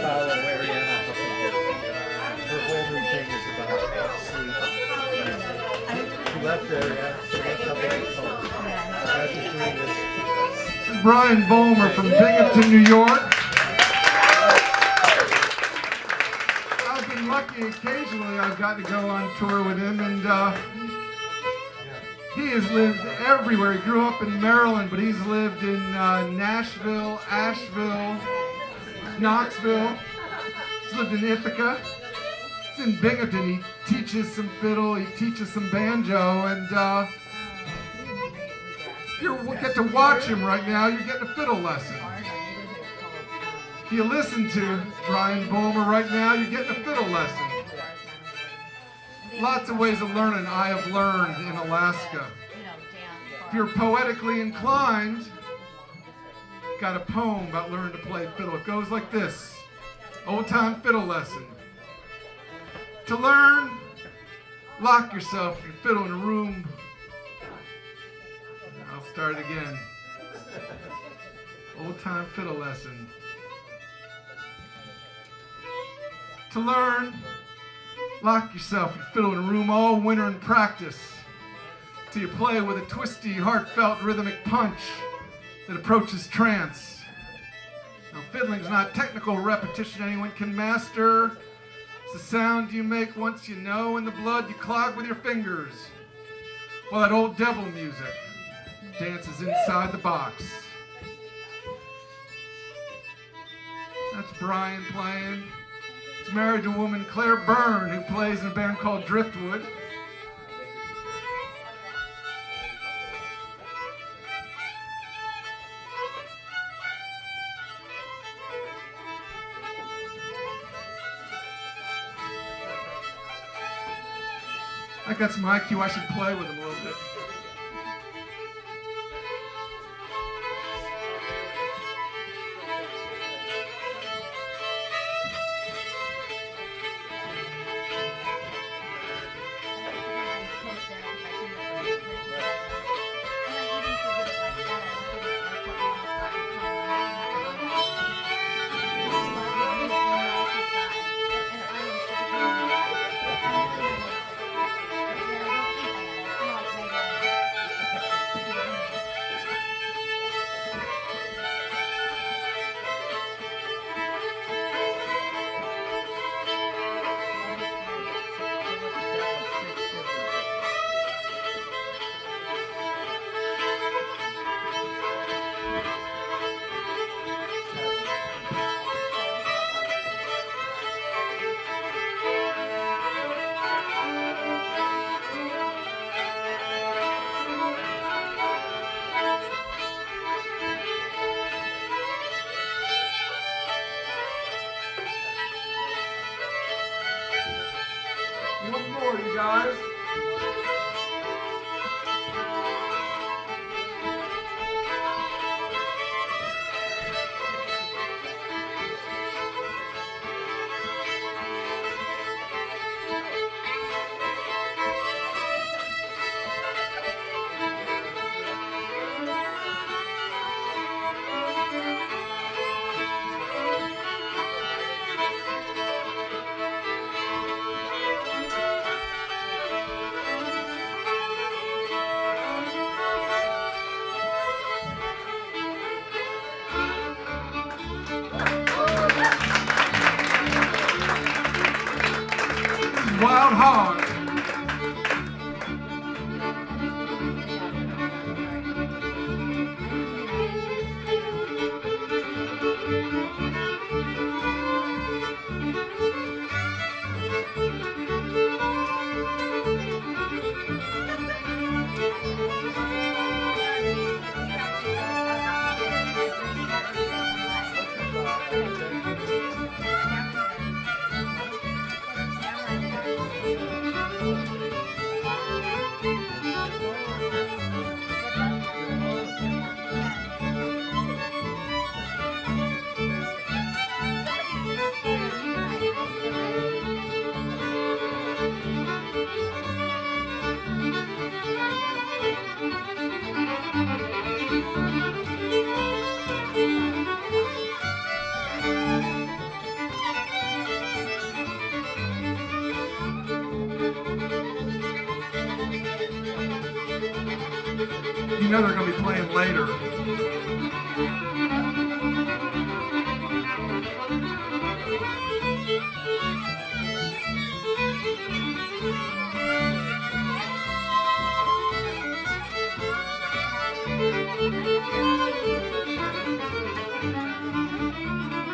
follow Ariana. Her whole new thing is about sleep. She left Ariana. She left up on the phone. Now she's doing this. Brian Bomer from Binghamton, New York. I've been lucky occasionally I've got to go on tour with him, and he has lived everywhere. He grew up in Maryland, but he's lived in Nashville, Asheville, Knoxville. He's lived in Ithaca. He's in Binghamton. He teaches some fiddle, he teaches some banjo, and if you get to watch him right now, you're getting a fiddle lesson. If you listen to Brian Bomer right now, you're getting a fiddle lesson. Lots of ways of learning I have learned in Alaska. If you're poetically inclined, got a poem about learning to play fiddle. It goes like this. Old-time fiddle lesson. To learn, lock yourself your fiddle in a room. I'll start again. Old-time fiddle lesson. To learn, lock yourself your fiddle in a room all winter and practice till you play with a twisty, heartfelt, rhythmic punch that approaches trance. Now, fiddling's not technical repetition anyone can master. It's the sound you make once you know, and the blood you clog with your fingers. While that old devil music dances inside the box. That's Brian playing. He's married to a woman, Claire Byrne, who plays in a band called Driftwood. I got some IQ, I should play with him a little bit. One more, you guys. Wild Hog. you know they're going to be playing later.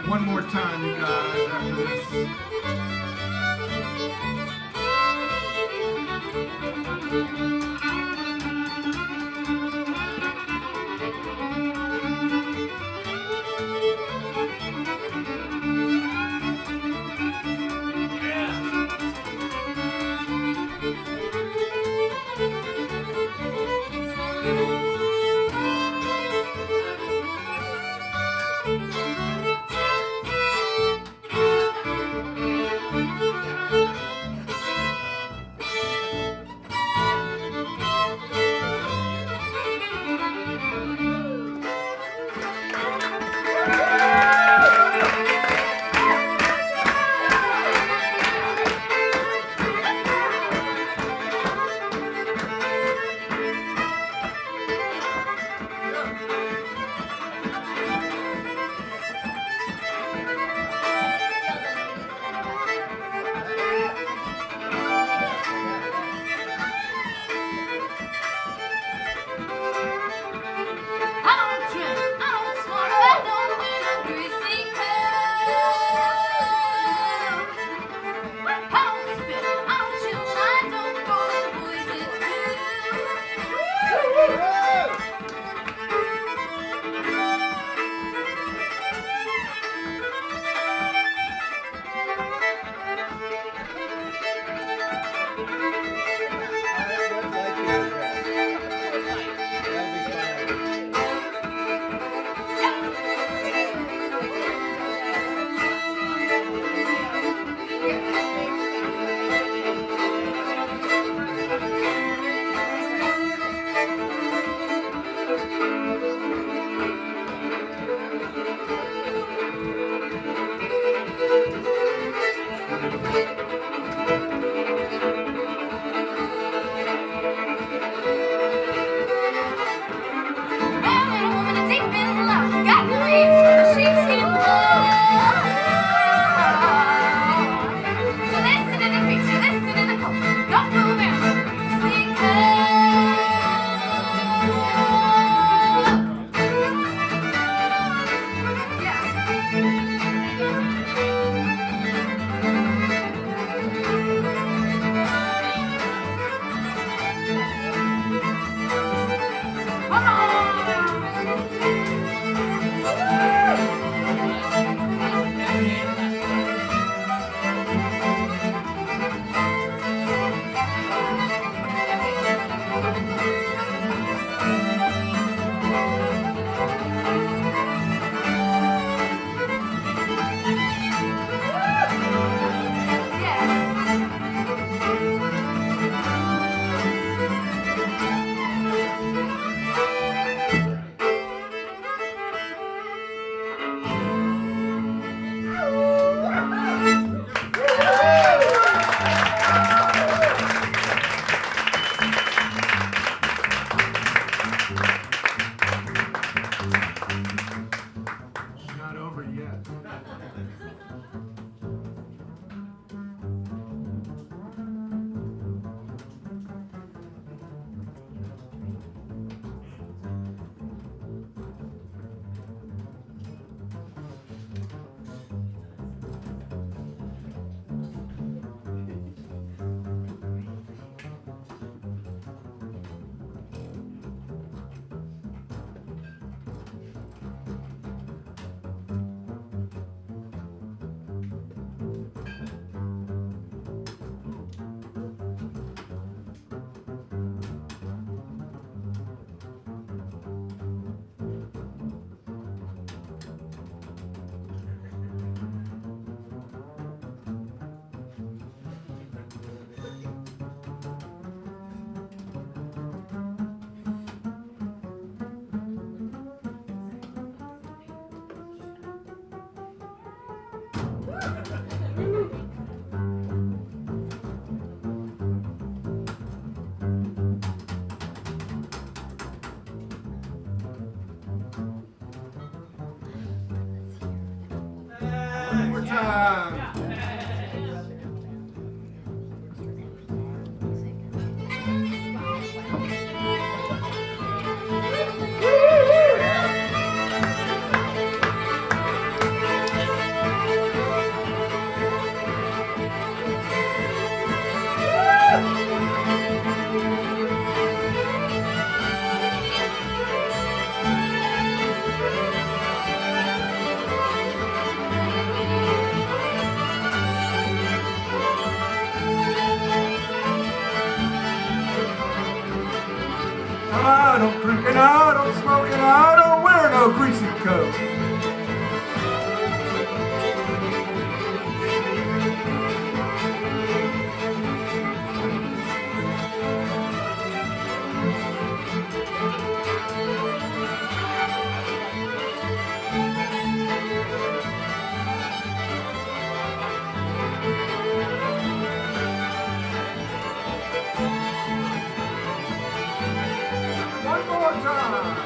One more time, you guys, after this. time. I don't drink and I don't smoke and I don't wear no greasy coat. One more time.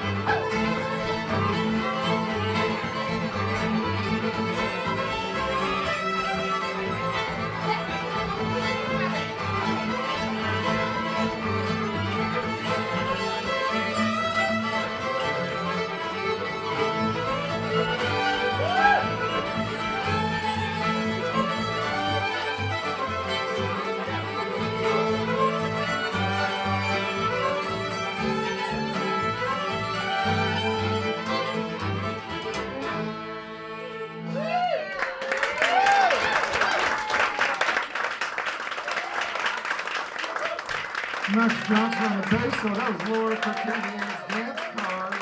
Max Johnson on the bass, so that was Laura Cortesian's Dance Cards.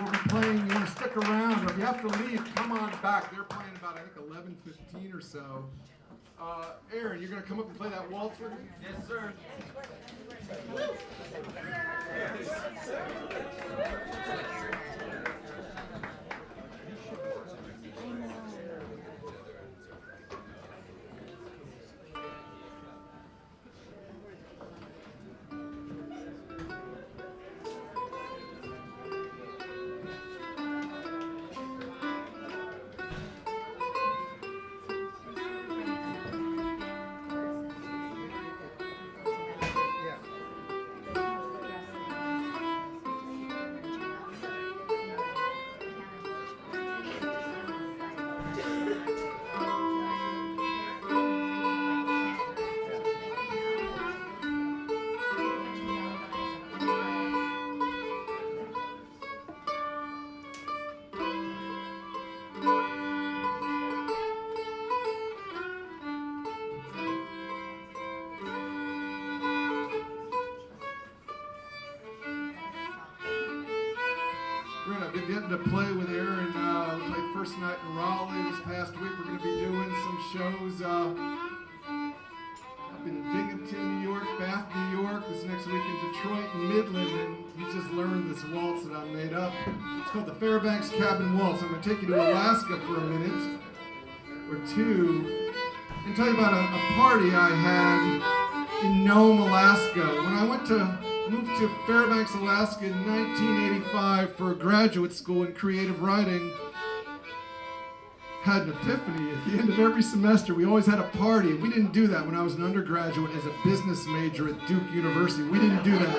We'll be playing, you want to stick around, or if you have to leave, come on back. They're playing about, I think, 11:15 or so. Aaron, you're going to come up and play that waltz with me? Yes, sir. I've been getting to play with Aaron. We played first night in Raleigh this past week. We're going to be doing some shows up in Binghamton, New York, Bath, New York. This next week in Detroit and Midland. And you just learned this waltz that I made up. It's called the Fairbanks Cabin Waltz. I'm going to take you to Alaska for a minute or two and tell you about a party I had in Nome, Alaska. When I moved to Fairbanks, Alaska in 1985 for a graduate school in creative writing, had an epiphany. At the end of every semester, we always had a party. We didn't do that when I was an undergraduate as a business major at Duke University. We didn't do that.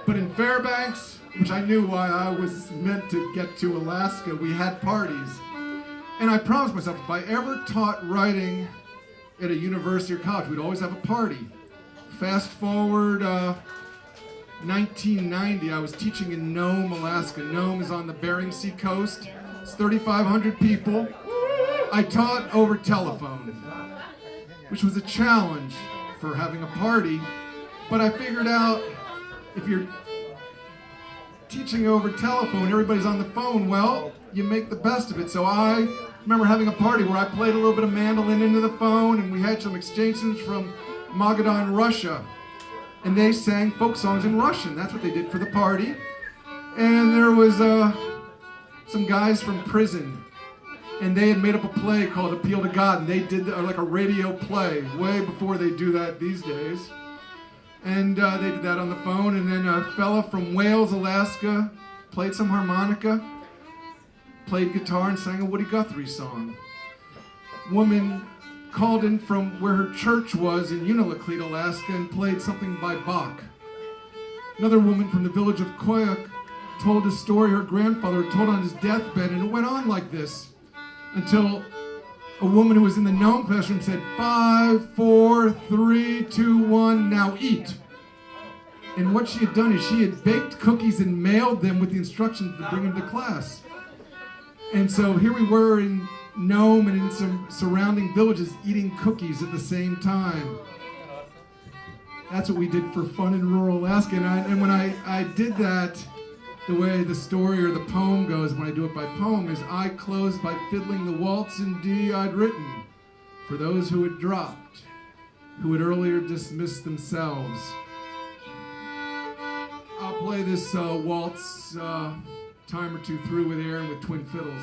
But in Fairbanks, which I knew why I was meant to get to Alaska, we had parties. And I promised myself, if I ever taught writing at a university or college, we'd always have a party. Fast forward 1990, I was teaching in Nome, Alaska. Nome is on the Bering Sea coast. It's 3,500 people. I taught over telephone, which was a challenge for having a party. But I figured out if you're teaching over telephone, everybody's on the phone, well, you make the best of it. So I remember having a party where I played a little bit of mandolin into the phone, and we had some exchanges from Magadan, Russia. And they sang folk songs in Russian. That's what they did for the party. And there was some guys from prison, and they had made up a play called Appeal to God, and they did like a radio play way before they do that these days. And they did that on the phone, and then a fella from Wales, Alaska, played some harmonica, played guitar, and sang a Woody Guthrie song. woman called in from where her church was in Unalakleet, Alaska, and played something by Bach. Another woman from the village of Koyuk told a story her grandfather had told on his deathbed, and it went on like this until a woman who was in the gnome classroom said, 5, 4, 3, 2, 1, now eat. And what she had done is she had baked cookies and mailed them with the instructions to bring them to class. And so here we were in Nome and in some surrounding villages eating cookies at the same time. That's what we did for fun in rural Alaska. And when I did that, the way the story or the poem goes when I do it by poem is I closed by fiddling the waltz in D I'd written for those who had dropped, who had earlier dismissed themselves. I'll play this waltz time or two through with Aaron with twin fiddles.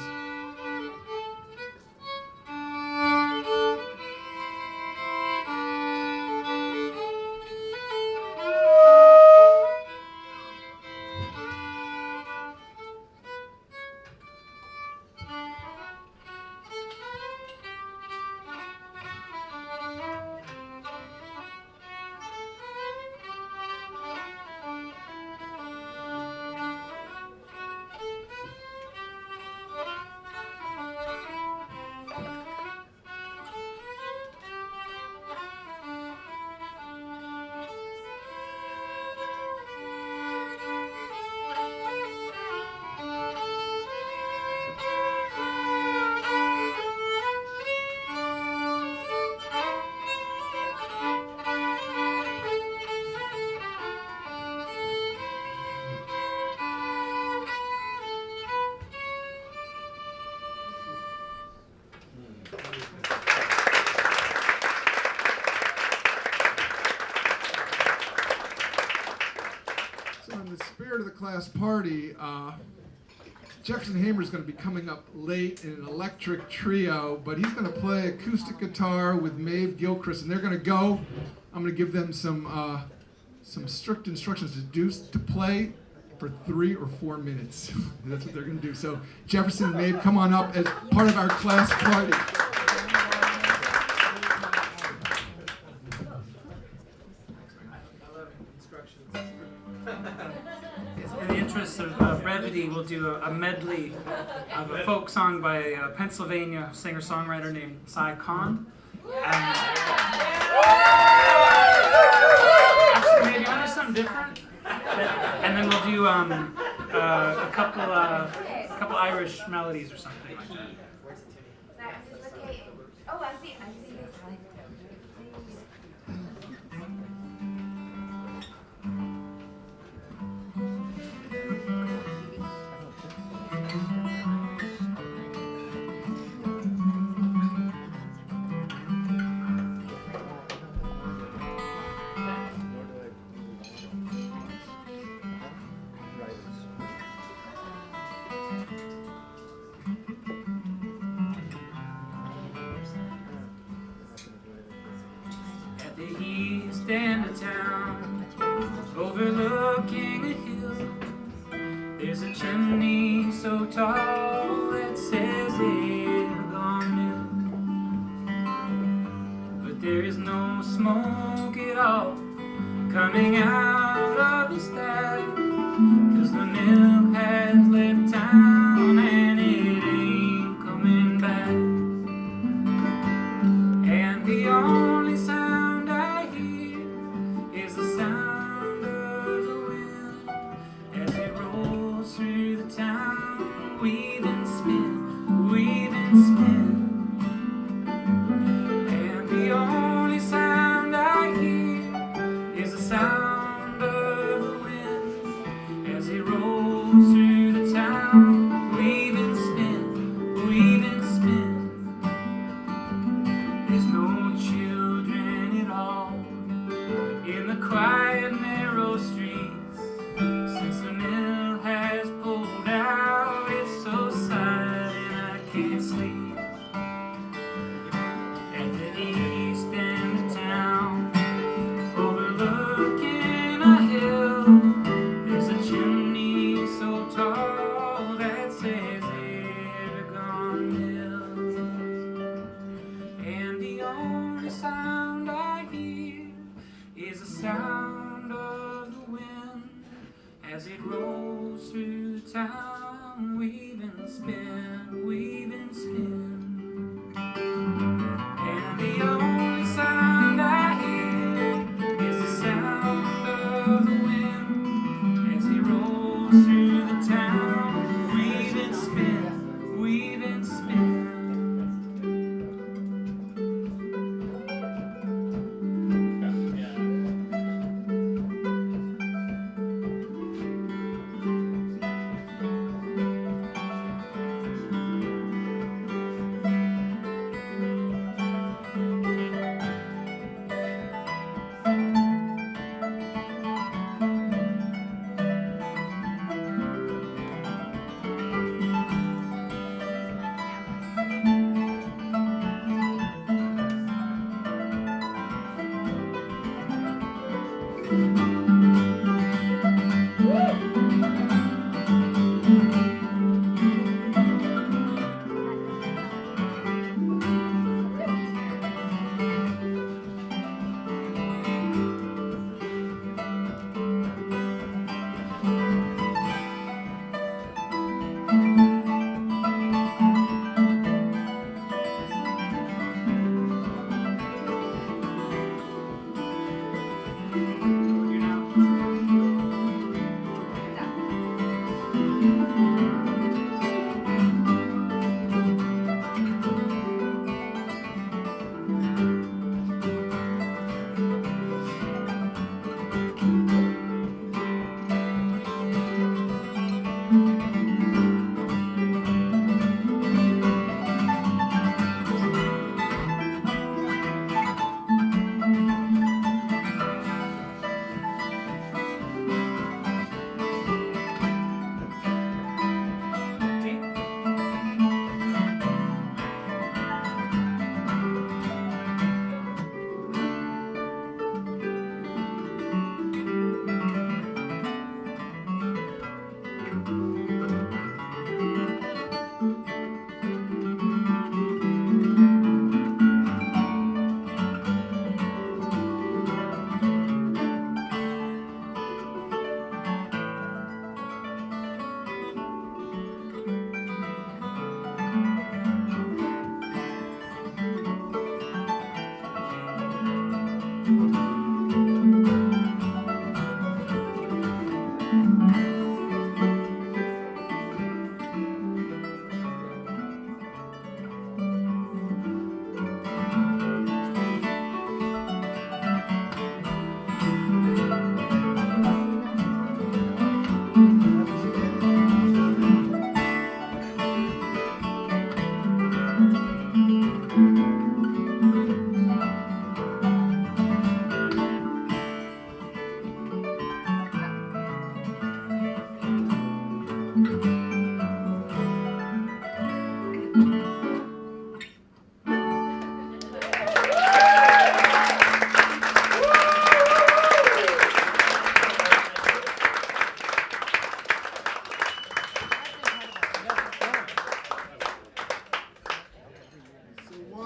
To the class party, Jefferson Hamer is going to be coming up late in an electric trio, but he's going to play acoustic guitar with Maeve Gilchrist, and they're going to go. I'm going to give them some strict instructions to play for 3 or 4 minutes. That's what they're going to do. So Jefferson and Maeve, come on up as part of our class party. In the interest of brevity, we'll do a medley of a folk song by a Pennsylvania singer-songwriter named Cy Kahn. Actually, maybe I'll do something different. And then we'll do a couple Irish melodies or something like that. Oh, I see. At the east end of town, overlooking a hill, there's a chimney so tall that says it's gone new. But there is no smoke at all coming out of the stack, 'cause the mill has left town and it ain't coming back. And the only sound I hear is the sound of the wind as it rolls through the town, weave and spin, weave and spin. And the only sound I hear is the sound of the wind as it rolls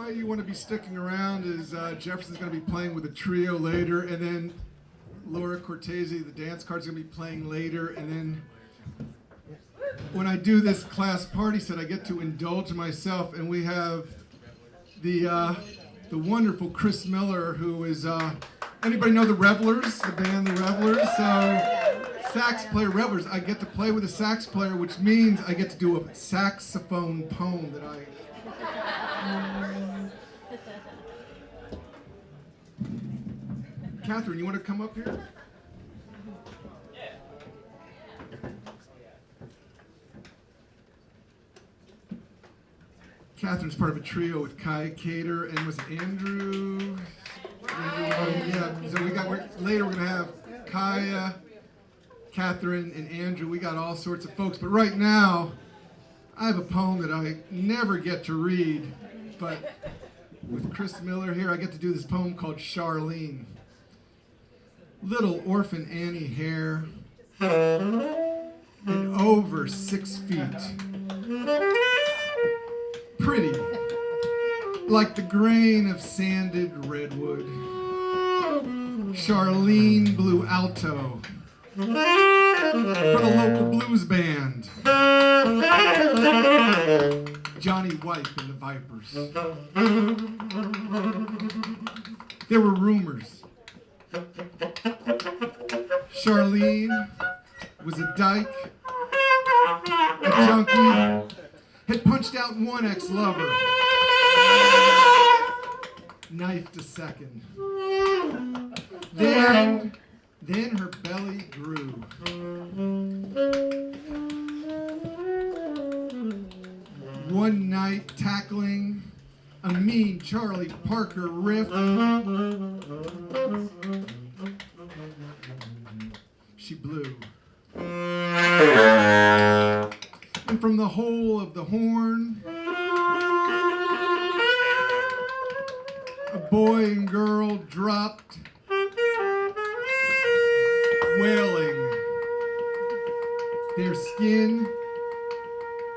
why you want to be sticking around is Jefferson's going to be playing with a trio later, and then Laura Cortese, the dance card's going to be playing later, and then when I do this class party set, I get to indulge myself, and we have the wonderful Chris Miller, who is, anybody know the Revelers, the band The Revelers? So, sax player Revelers. I get to play with a sax player, which means I get to do a saxophone poem that I... Catherine, you want to come up here? Catherine's part of a trio with Kai Cater and was it Andrew? Yeah. So later we're gonna have Kaya, Catherine, and Andrew. We got all sorts of folks, but right now I have a poem that I never get to read, but with Chris Miller here, I get to do this poem called Charlene. Little orphan Annie hair, and over 6 feet. Pretty, like the grain of sanded redwood. Charlene blew alto for the local blues band. Johnny White and the Vipers. There were rumors. Charlene was a dyke, a junkie, had punched out one ex-lover, knifed a second. Then her belly grew. One night tackling a mean Charlie Parker riff, she blew. And from the hole of the horn, a boy and girl dropped, wailing. Their skin,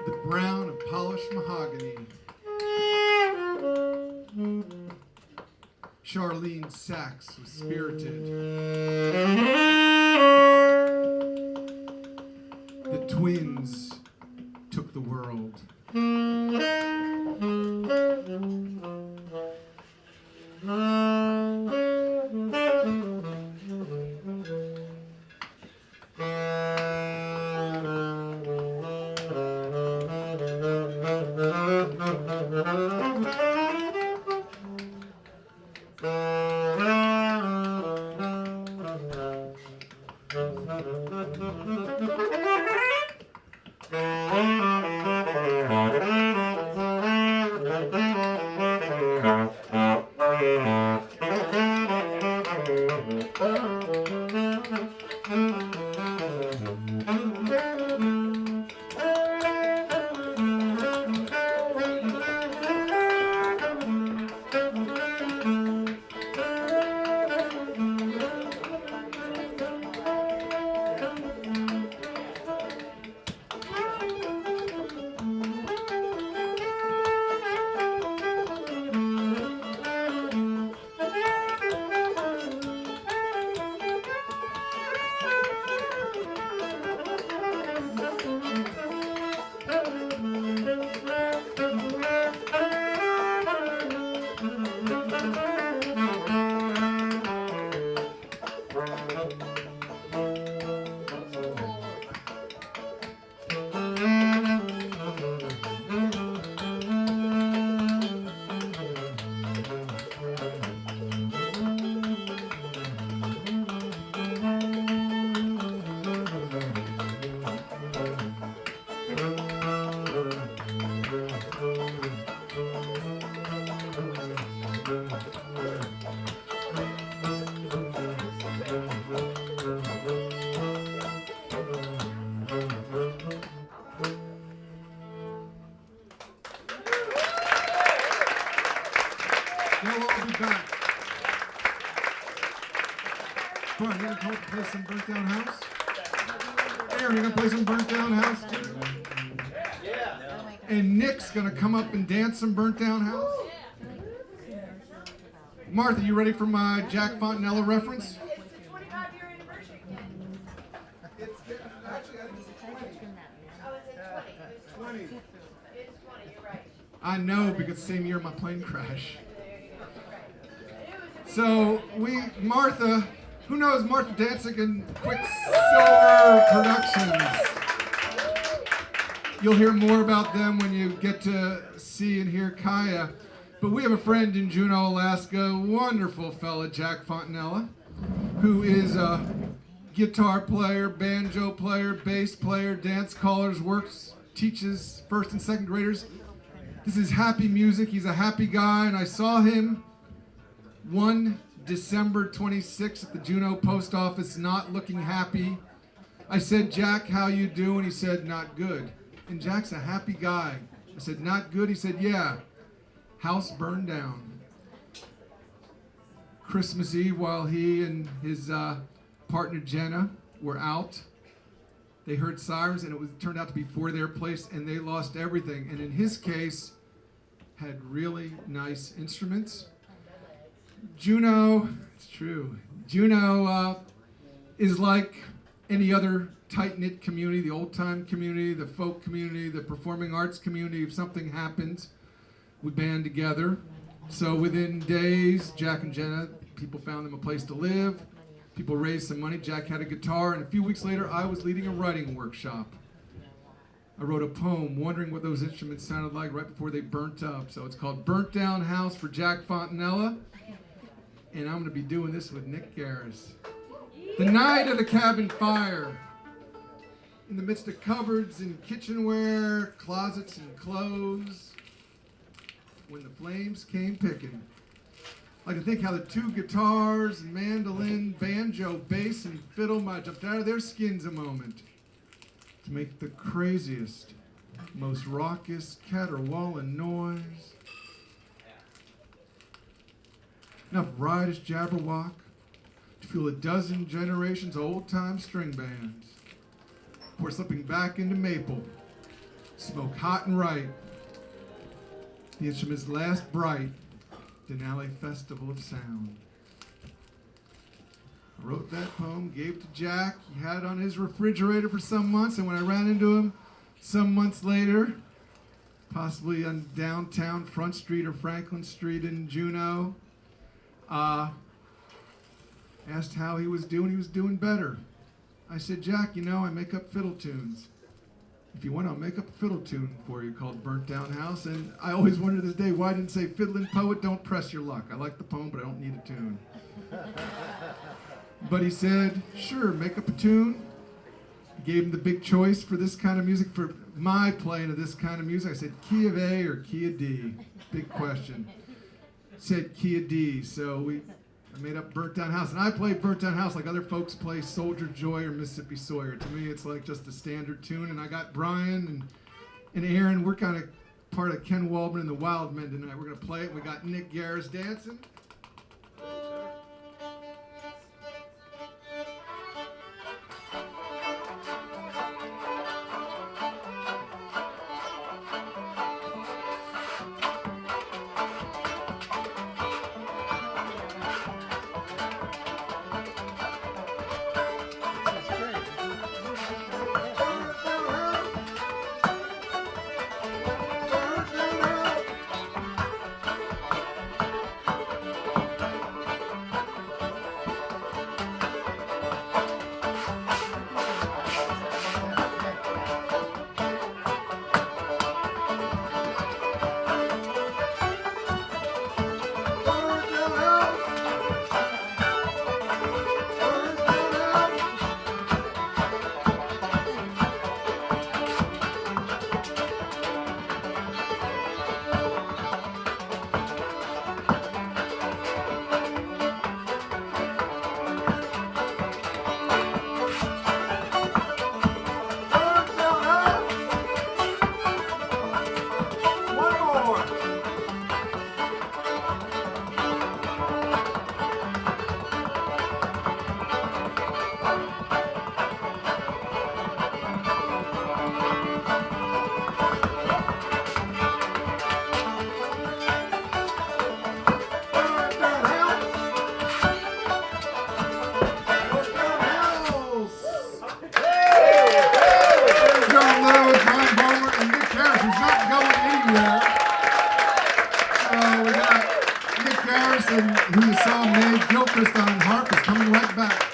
the brown of polished mahogany. Charlene's sax was spirited. The twins took the world. Brian, you gonna come play some Burnt Down House? Aaron, you gonna play some Burnt Down House too? Yeah. And Nick's gonna come up and dance some Burnt Down House? Martha, you ready for my Jack Fontanella reference? It's the 25-year anniversary, Ken. Actually, I think it's 20. Oh, it's at 20. 20. It's 20, you're right. I know, because same year my plane crashed. There you go, you're right. So Martha, who knows Martha Danzig and Quicksilver Productions? You'll hear more about them when you get to see and hear Kaya. But we have a friend in Juneau, Alaska, wonderful fella, Jack Fontanella, who is a guitar player, banjo player, bass player, dance callers, works, teaches first and second graders. This is happy music. He's a happy guy, and I saw him one December 26th at the Juneau post office, not looking happy. I said, Jack, how you doing? He said, not good. And Jack's a happy guy. I said, not good? He said, yeah. House burned down. Christmas Eve, while he and his partner Jenna were out, they heard sirens, and it turned out to be for their place, and they lost everything. And in his case, had really nice instruments. Juneau, it's true. Juneau is like any other tight-knit community, the old-time community, the folk community, the performing arts community. If something happens, we band together. So within days, Jack and Jenna, people found them a place to live. People raised some money. Jack had a guitar, and a few weeks later, I was leading a writing workshop. I wrote a poem wondering what those instruments sounded like right before they burnt up. So it's called Burnt Down House for Jack Fontanella. And I'm going to be doing this with Nick Garris. The night of the cabin fire. In the midst of cupboards and kitchenware, closets and clothes. When the flames came picking. I can think how the two guitars, mandolin, banjo, bass, and fiddle might have jumped out of their skins a moment to make the craziest, most raucous, caterwauling noise. Enough riotous jabberwock to fuel a dozen generations of old-time string bands. Before slipping back into maple, smoke hot and right. The instruments last bright, Denali Festival of Sound. I wrote that poem, gave it to Jack. He had it on his refrigerator for some months, and when I ran into him some months later, possibly on downtown Front Street or Franklin Street in Juneau, asked how he was doing. He was doing better. I said, Jack, you know, I make up fiddle tunes. If you want, I'll make up a fiddle tune for you called Burnt Down House. And I always wondered this day, why didn't it say, fiddling poet, don't press your luck. I like the poem, but I don't need a tune. But he said, sure, make up a tune. He gave him the big choice for this kind of music, for my playing of this kind of music. I said, key of A or key of D? Big question. Said key of D, so I made up Burnt Down House. And I play Burnt Down House like other folks play Soldier Joy or Mississippi Sawyer. To me, it's like just a standard tune. And I got Brian and Aaron. We're kind of part of Ken Waldman and the Wildman tonight. We're going to play it. We got Nick Garris dancing. person who you saw May Gilchrist on harp is coming right back.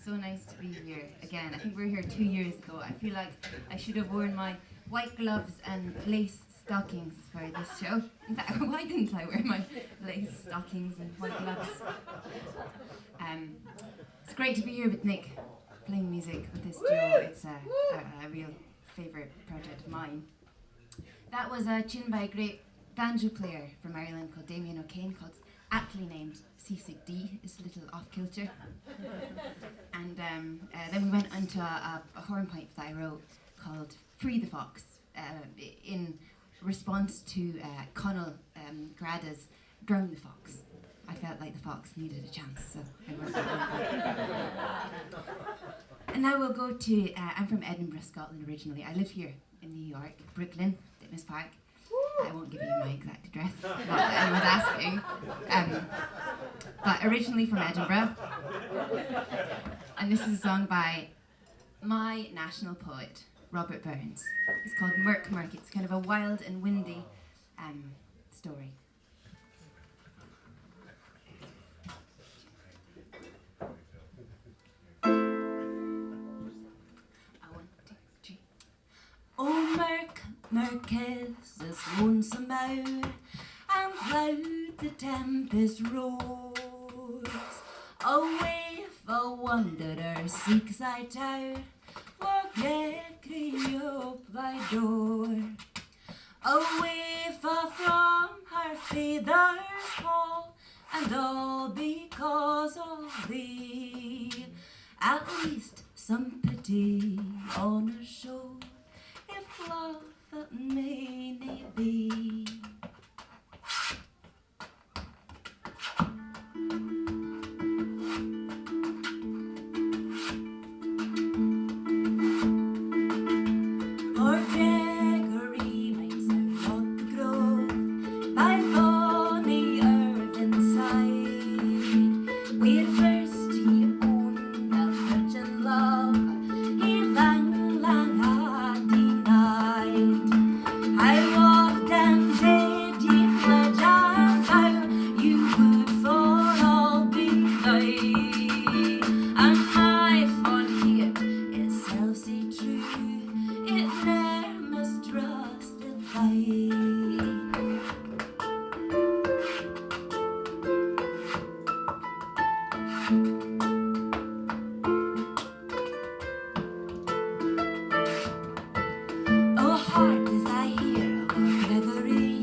so nice to be here again. I think we were here 2 years ago. I feel like I should have worn my white gloves and lace stockings for this show. In fact, why didn't I wear my lace stockings and white gloves? It's great to be here with Nick, playing music with this duo. It's a real favourite project of mine. That was a tune by a great banjo player from Ireland called Damien O'Kane, called aptly named Seasick D. It's a little off kilter. And then we went onto a horn pipe that I wrote called Free the Fox, in response to Conall Grada's Drown the Fox. I felt like the fox needed a chance, so I wrote that one. And now we'll go to, I'm from Edinburgh, Scotland originally. I live here in New York, Brooklyn, Fitness Park. I won't give you my exact address, not that anyone's asking. But originally from Edinburgh. And this is a song by my national poet, Robert Burns. It's called Murk Murk. It's kind of a wild and windy story. Oh, Murk, Murk is this lonesome hour, and loud the tempest roars. Away for wanderer seeks thy tower, forget up thy door. Away far from her father's hall, and all because of thee. At least some pity on her show, if love it may not be. Poor Gregory might out of the grove by bonny Irvine side, where first he owned a virgin love he lang had denied. How often did he pledge and vow you would for all be thine? And my fond heart itself say true, it ne'er mistrusted thine. Oh, heart as I hear of Gregory,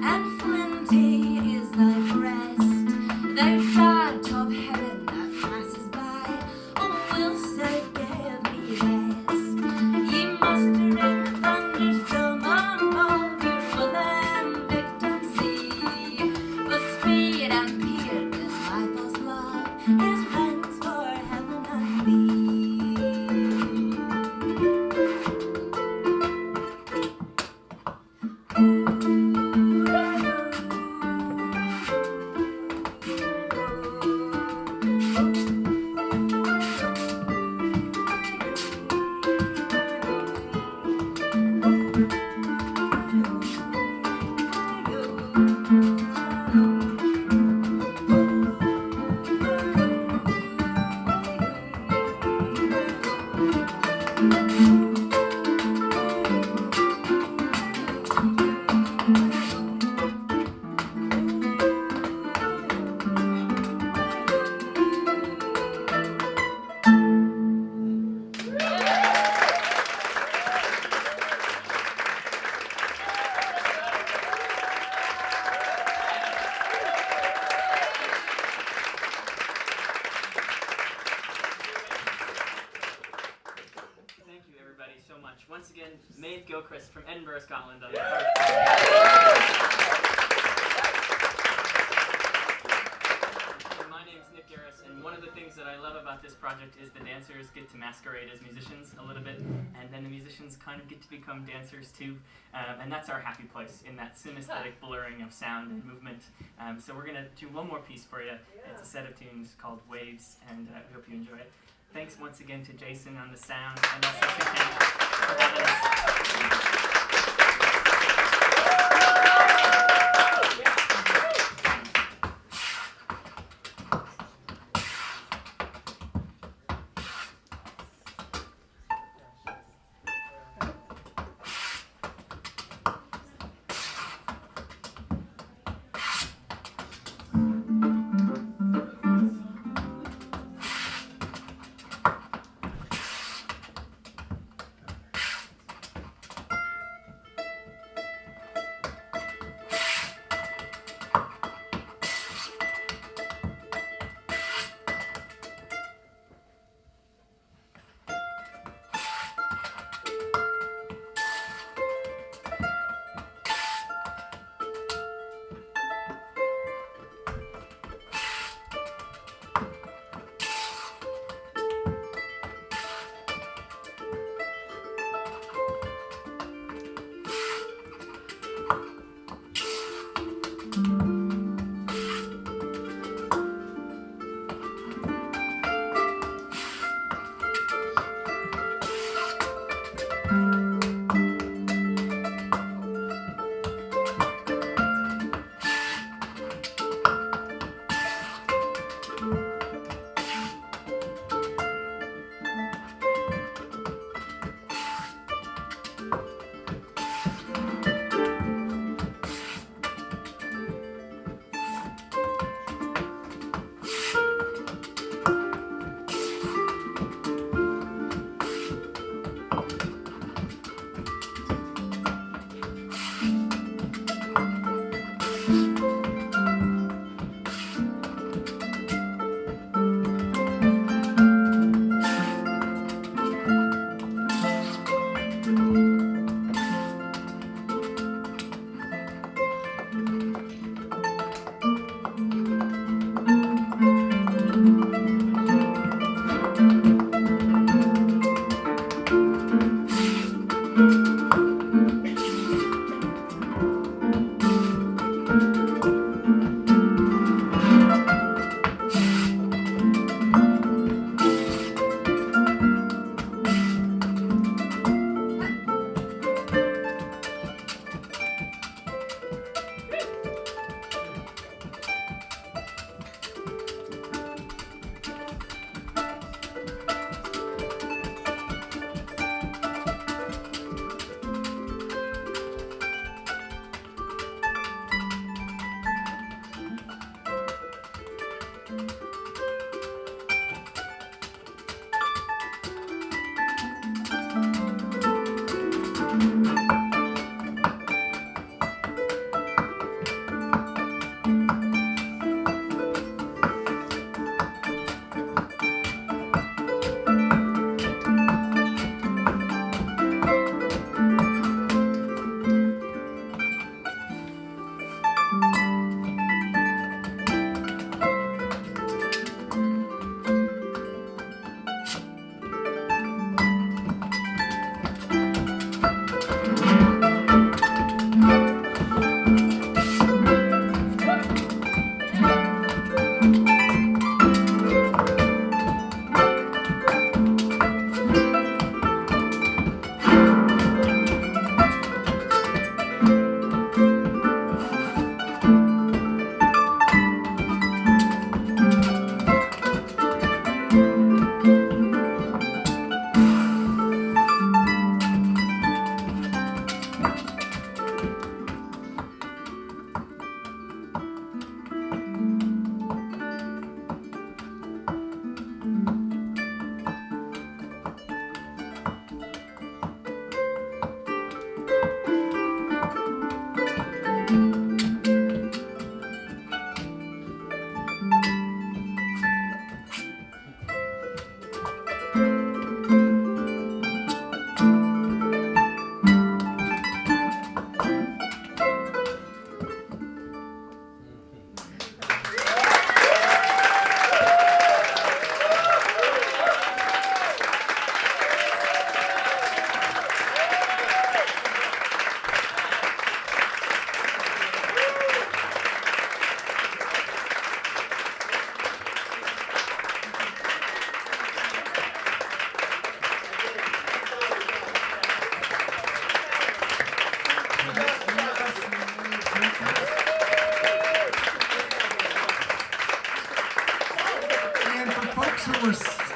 and flinty is thy breast, thou dart of heaven that passes by, oh, Wilson give me rest. Ye mustering thunders from on board your fallen victim see, but speed and peer this lifeless love is rent for heaven and thee. Thank you, everybody, so much. Once again, Maeve Gilchrist from Edinburgh, Scotland. On the harp. My name's Nick Garris, and one of the things that I love about this project is the dancers get to masquerade as musicians a little bit, and then the musicians kind of get to become dancers too, and that's our happy place in that synesthetic blurring of sound and movement. So we're going to do one more piece for you. It's a set of tunes called Waves, and we hope you enjoy it. Thanks once again to Jason on the sound, and also to Ken for having us.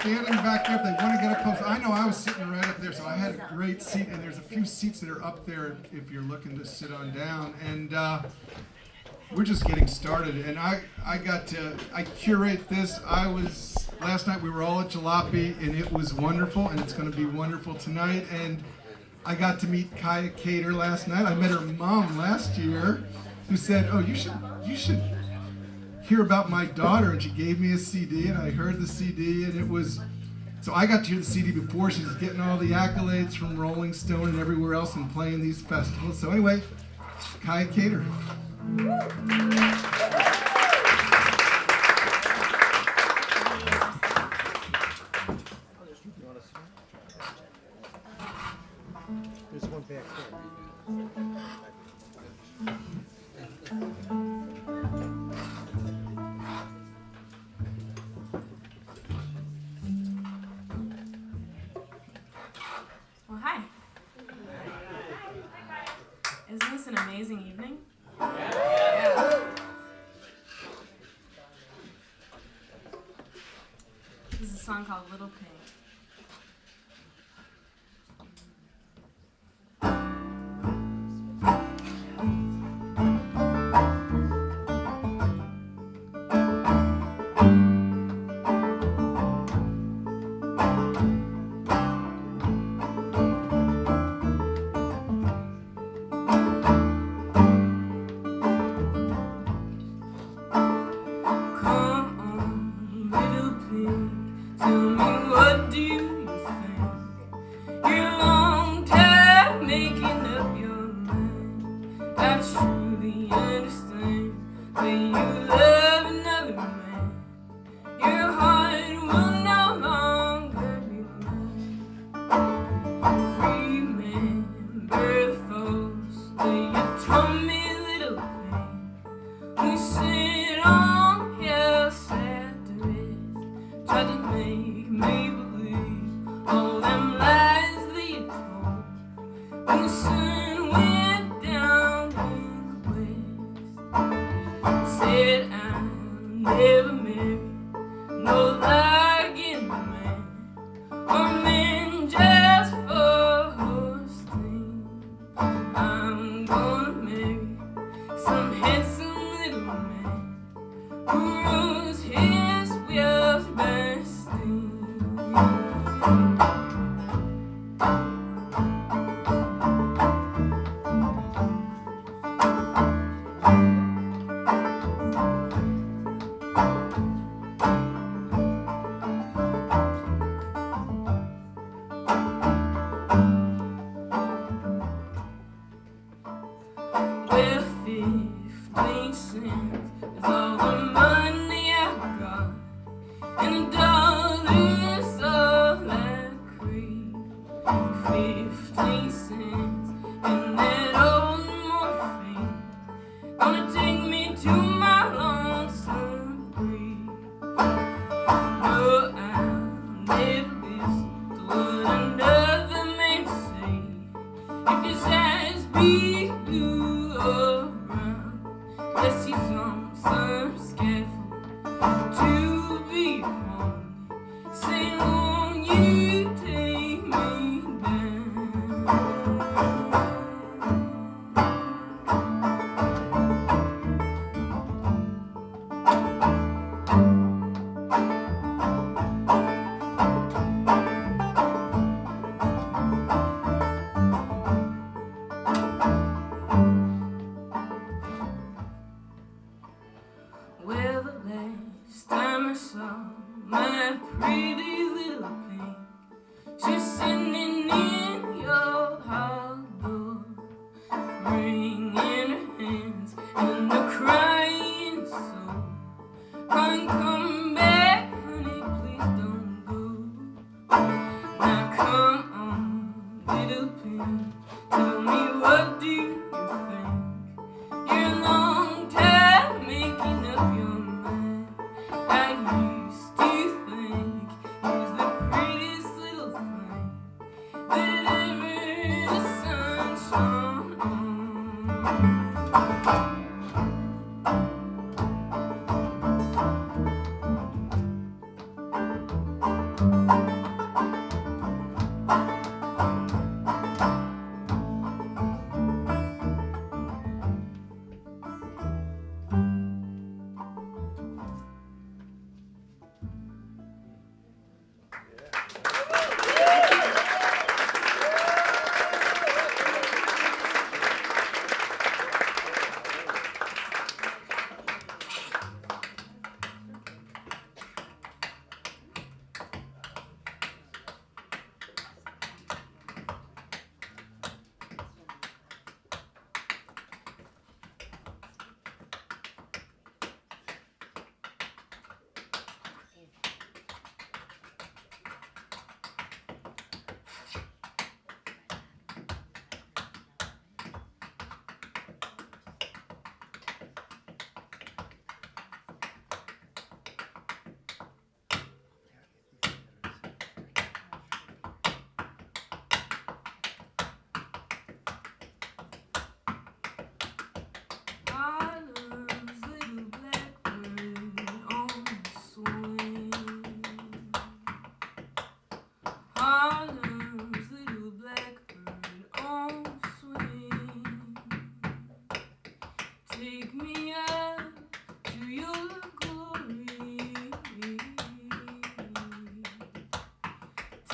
standing back there, if they want to get up close, I know I was sitting right up there, so I had a great seat, and there's a few seats that are up there if you're looking to sit on down. And we're just getting started, and I curate this. Last night we were all at Jalopy, and it was wonderful, and it's going to be wonderful tonight. And I got to meet Kaya Cater last night. I met her mom last year, who said, "Oh, you should hear about my daughter," and she gave me a CD, and I heard the CD, and it was, so I got to hear the CD before she was getting all the accolades from Rolling Stone and everywhere else and playing these festivals. So anyway, Kaya Cater. There's one back there. Well, hi. Isn't this an amazing evening? Yeah. This is a song called Little Pig.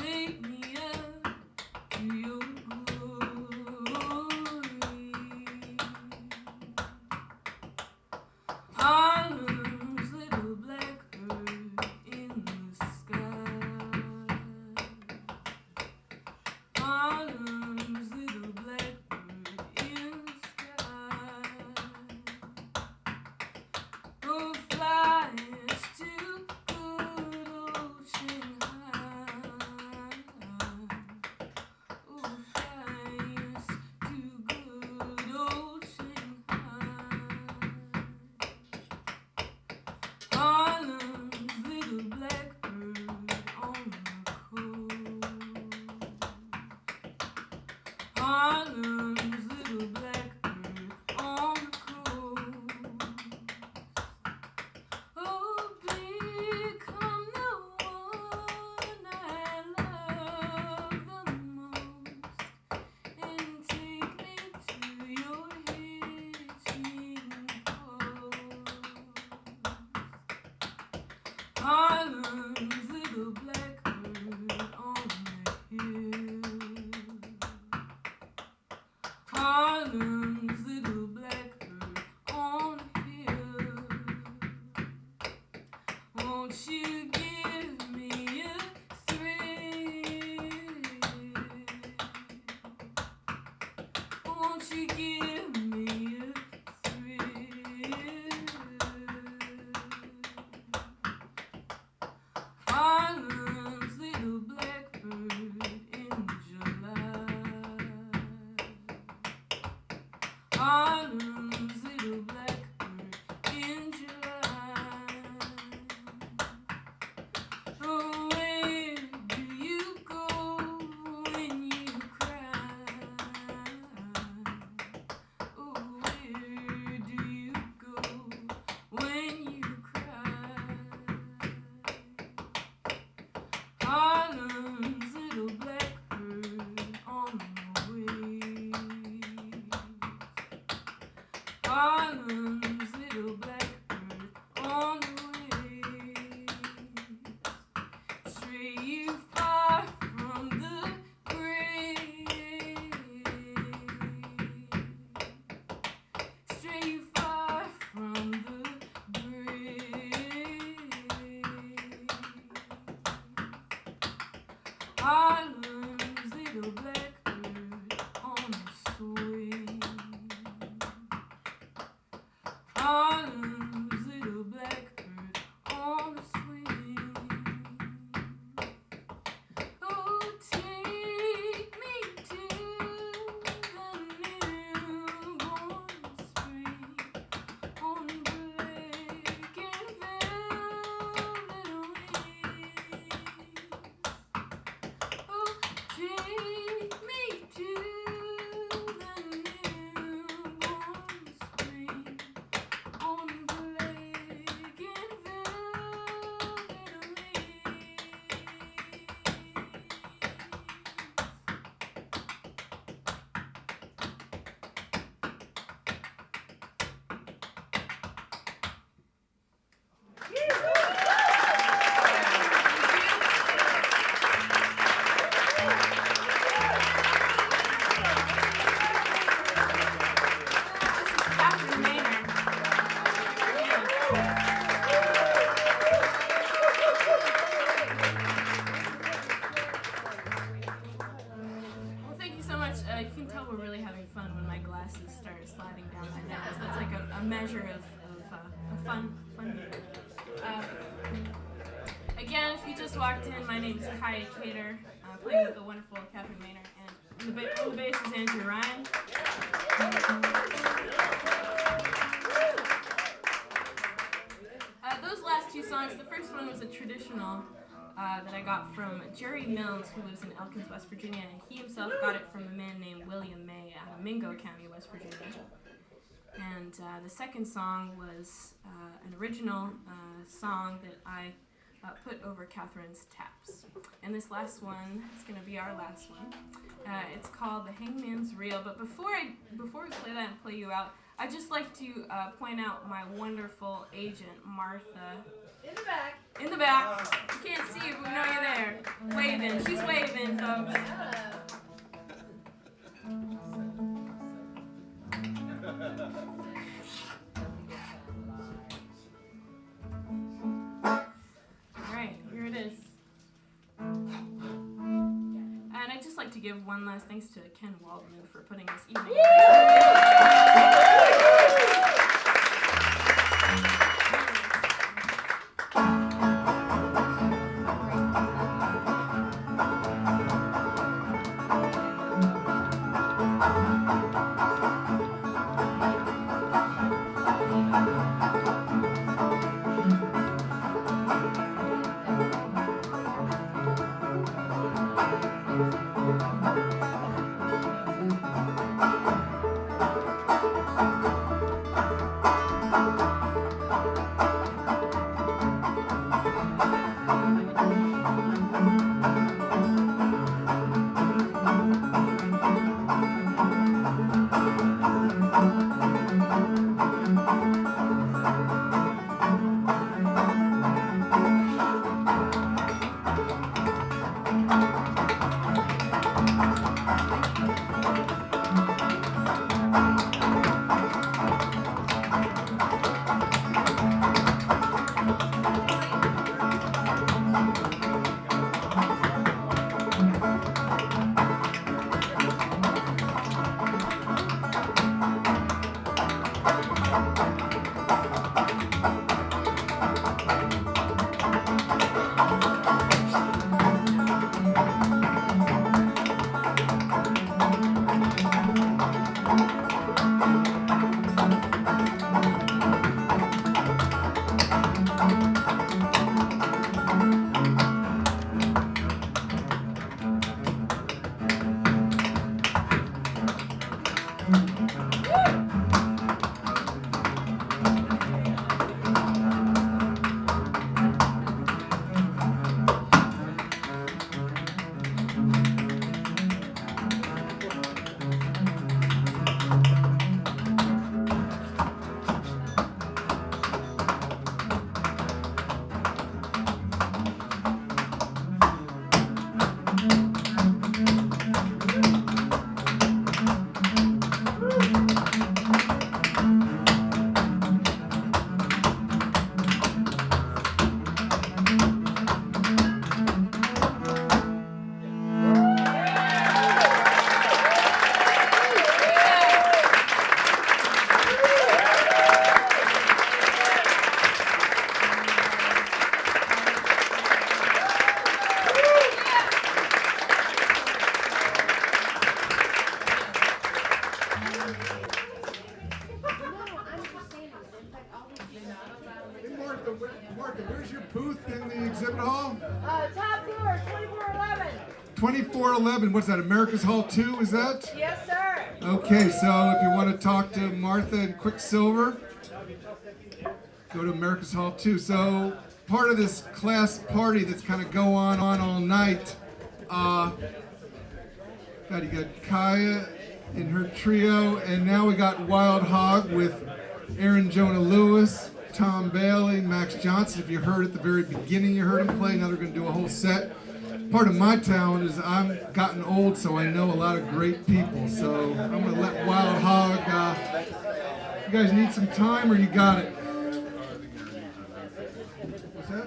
take me up to your glory. Harlem's little blackbird in the sky. Harlem's little blackbird in the sky. Oh, flies to good old Shanghai. Oh, flies to good old Shanghai. Harlem's little blackbird on the coast. Harlem's little blackbird on the coast. Oh, become the one I love the most, and take me to your hitching post. Harlem's little blackbird on the hill. Harlem's little blackbird on the hill. Won't you give me a thrill? Won't you give me a thrill? Harlem's little blackbird in July. Harlem's little blackbird in July. Oh, where do you go when you cry? Oh, where do you go when you cry? Harlem's little blackbird on the wing. Harlem's little blackbird on the wing. Stray you far from the grave. Stray you far from the grave. Harlem's little blackbird on the swing. Harlem's little blackbird on the swing. Oh, take me to the newborn spring on black and velvet wings. Oh, take me to the newborn spring on black and velvet wings. This is Catherine Maynard. Well, thank you so much. You can tell we're really having fun when my glasses start sliding down my nose. That's like a measure of fun. Again, if you just walked in, my name is Kaya Cater, playing with the wonderful Catherine Maynard, and on the bass is Andrew Ryan. Those last two songs, the first one was a traditional that I got from Jerry Mills, who lives in Elkins, West Virginia, and he himself got it from a man named William May out of Mingo County, West Virginia. And the second song was an original song that I put over Catherine's taps. And this last one is going to be our last one. It's called The Hangman's Reel. But before we play that and play you out, I'd just like to point out my wonderful agent, Martha. In the back. In the back. You can't see you, but we know you're there. Waving. She's waving, folks. Alright, here it is. And I'd just like to give one last thanks to Ken Waldman for putting this evening Martha, where's your booth in the exhibit hall? Top floor, 2411. 2411. What's that? America's Hall 2, is that? Yes, sir. Okay, so if you want to talk to Martha and Quicksilver, go to America's Hall 2. So part of this class party that's kind of go on all night, God, you got Kaya in her trio, and now we got Wild Hog with Aaron Jonah Lewis, Tom Bailey, Max Johnson. If you heard at the very beginning, you heard him play. Now they're going to do a whole set. Part of my talent is I've gotten old, so I know a lot of great people. So I'm going to let Wild Hog, you guys need some time or you got it? What's that?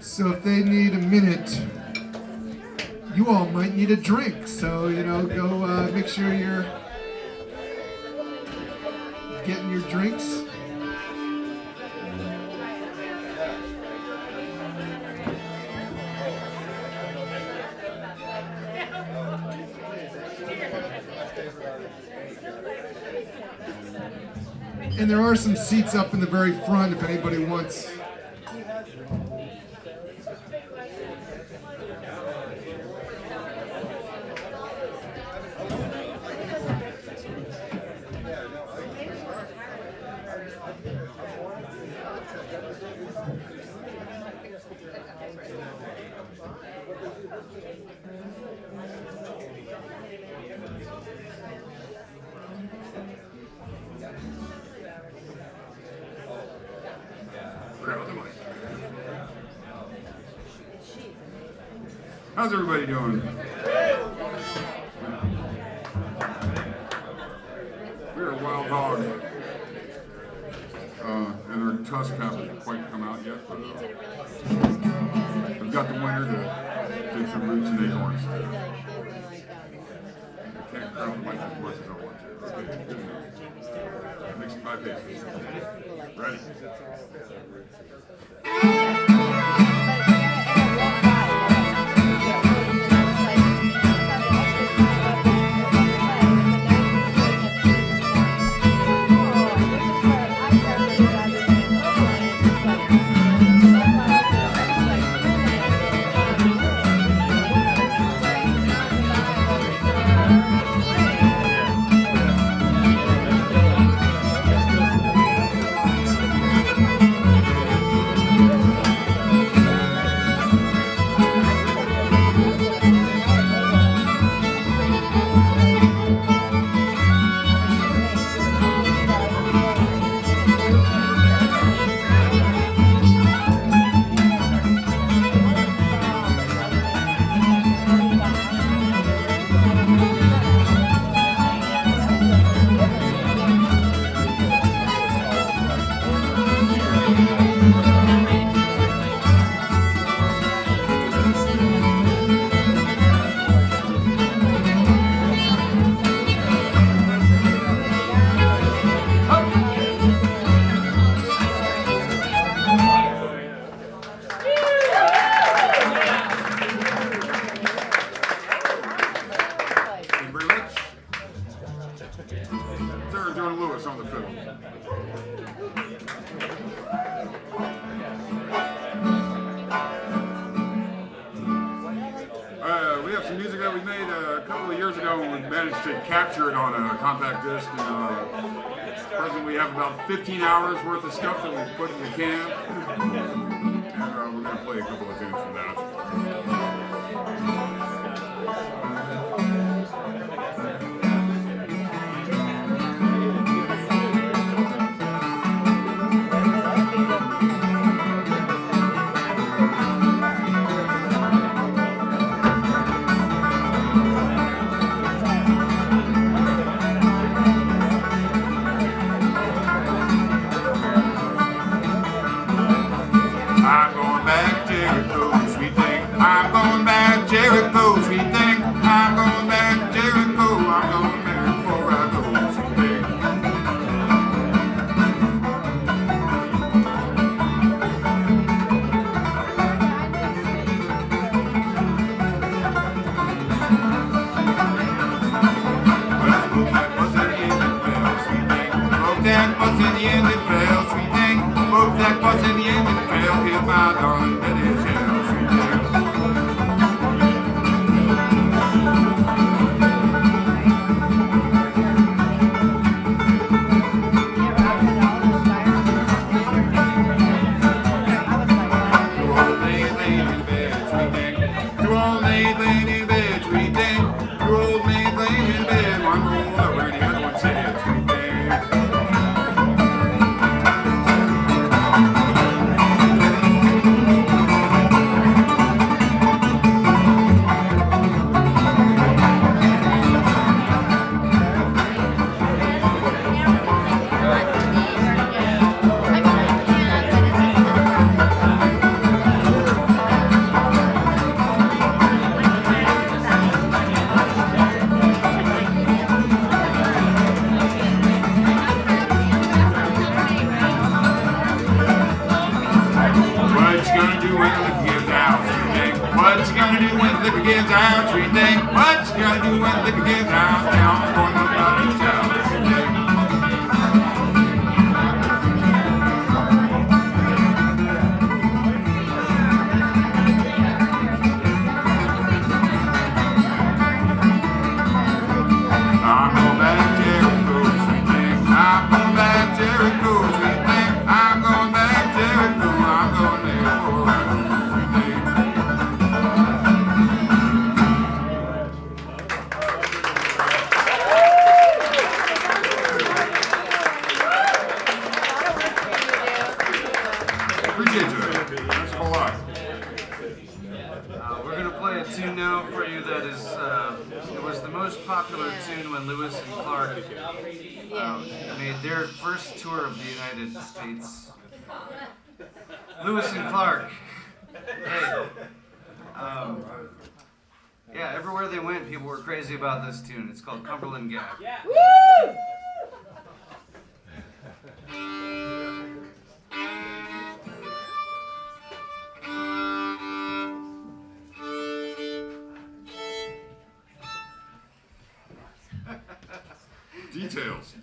So if they need a minute, you all might need a drink. So, go make sure you're getting your drinks. And there are some seats up in the very front if anybody wants. Grab the mic. How's everybody doing? We're a wild hog. And our tusk haven't quite come out yet, but we've got the winner to take some roots and acorns. I can't crowd the mic as much as I want to. Okay, good enough. Next 5 paces. Ready? Capture it on a compact disc, and presently we have about 15 hours worth of stuff that we've put in the can, and we're going to play a couple of tunes from that. made their first tour of the United States. Lewis and Clark. Hey. Yeah, everywhere they went, people were crazy about this tune. It's called Cumberland Gap. Yeah. Details.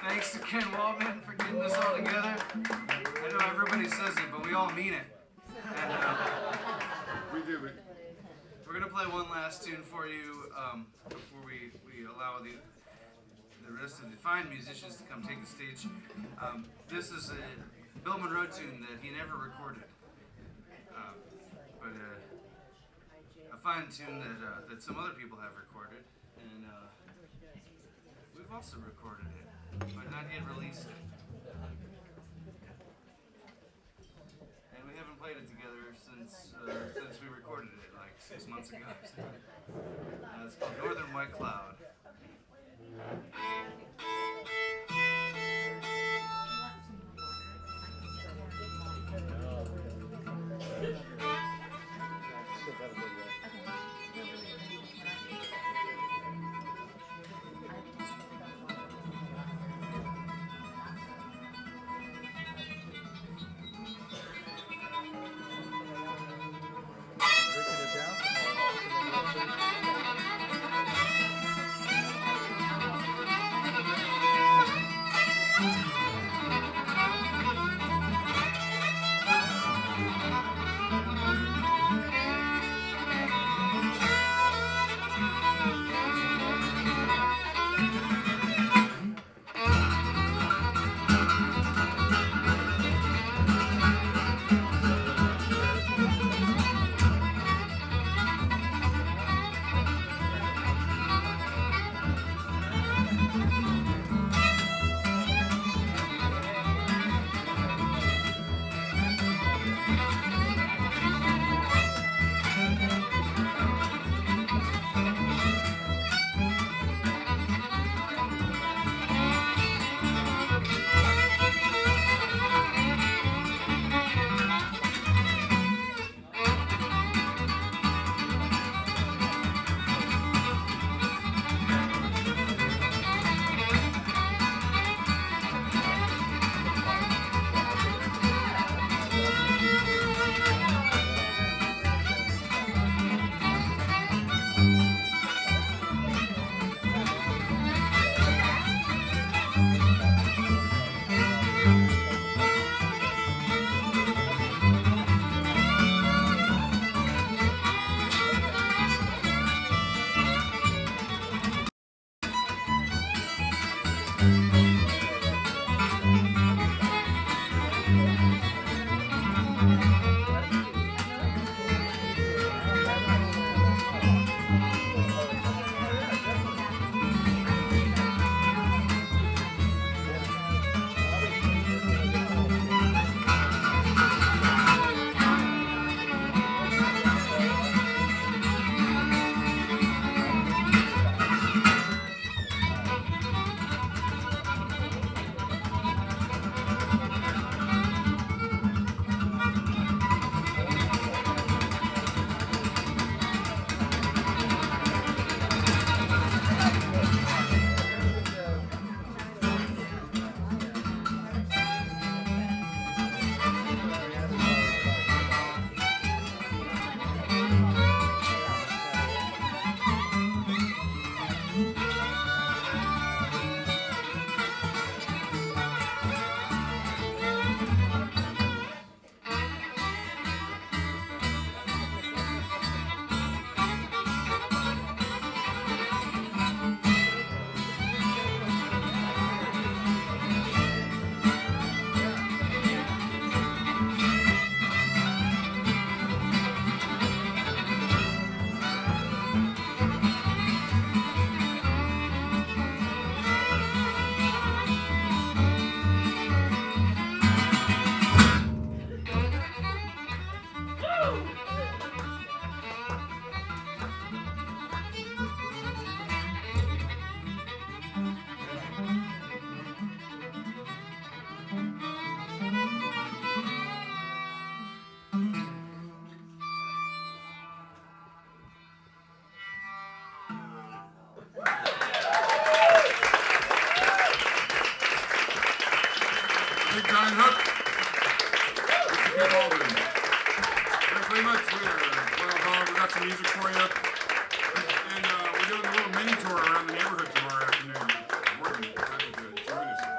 Thanks to Ken Waldman for getting this all together. I know everybody says it, but we all mean it. And, we do it. We're going to play one last tune for you before we allow the rest of the fine musicians to come take the stage. This is a Bill Monroe tune that he never recorded, but a fine tune that some other people have recorded. And we've also recorded it, but not yet released it. And we haven't played it together since we recorded it, like 6 months ago. It's called Northern White Cloud. Big giant hook. Mr. Kid Waldman. Thanks very much. We got some music for you. And we're doing a little mini tour around the neighborhood tomorrow afternoon. More than happy to join us if you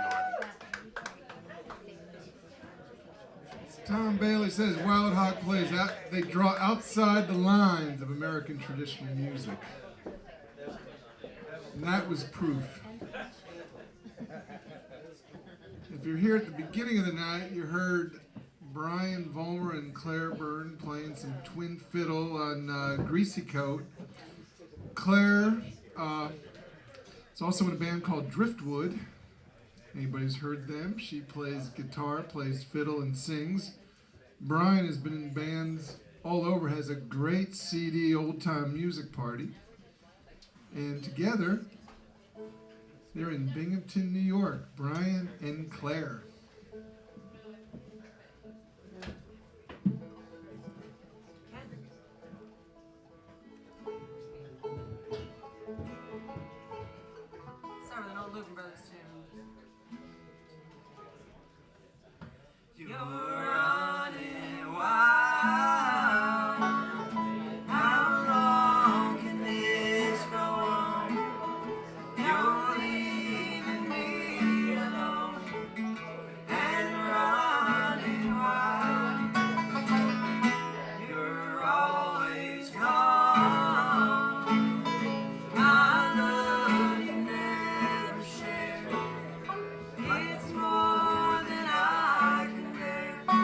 like. Tom Bailey says Wild Hog plays out. They draw outside the lines of American traditional music. And that was proof. If you're here at the beginning of the night, you heard Brian Vollmer and Claire Byrne playing some twin fiddle on Greasy Coat. Claire It's also in a band called Driftwood. Anybody's heard them? She plays guitar, plays fiddle, and sings. Brian has been in bands all over, has a great CD, Old Time Music Party. And together, they're in Binghamton, New York, Brian and Claire. Start with an old Logan Brothers tune. You're running wild. How long can this go on? You're leaving me alone and running wild. You're always gone. I love you never share. It's more than I can bear.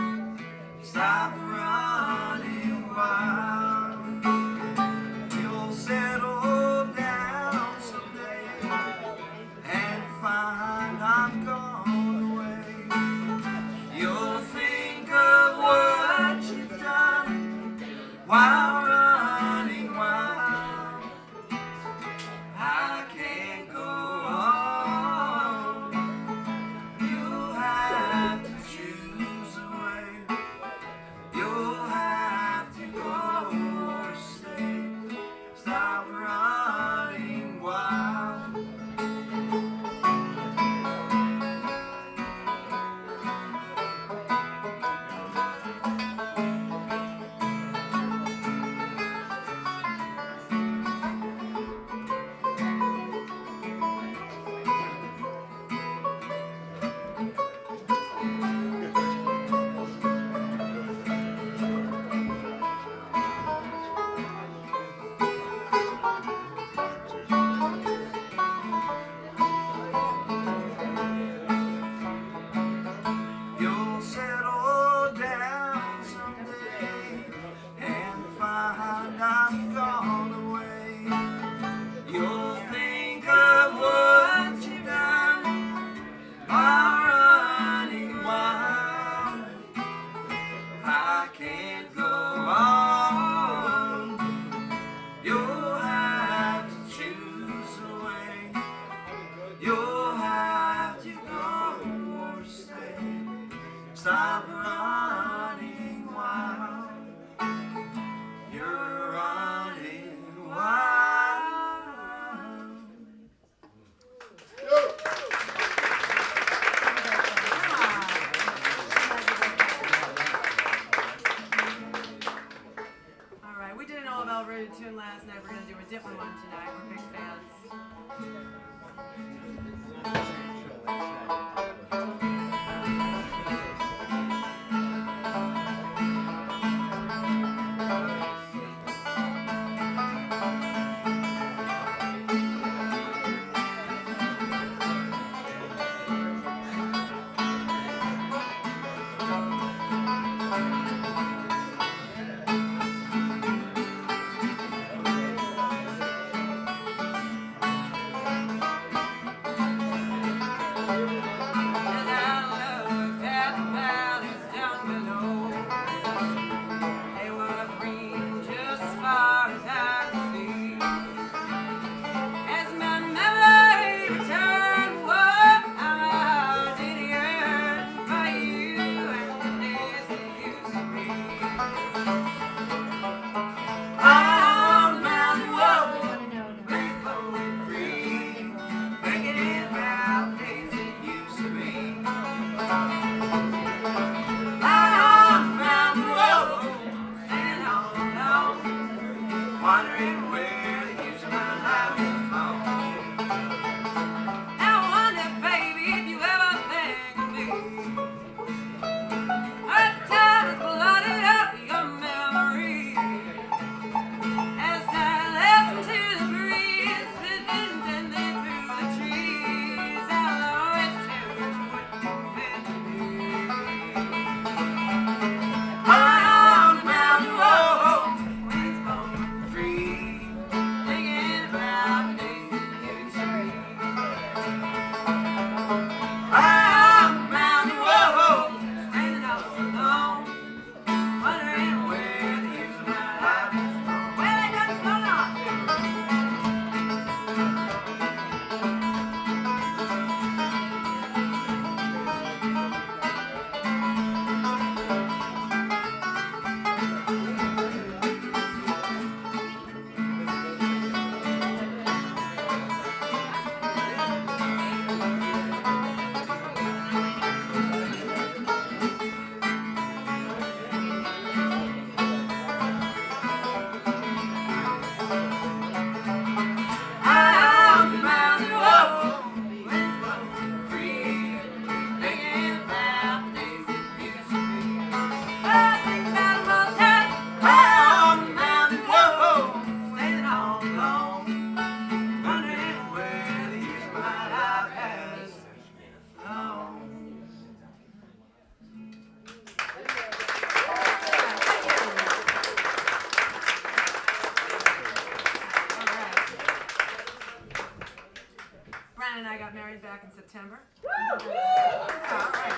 got married back in September. Woo! Yeah, all right.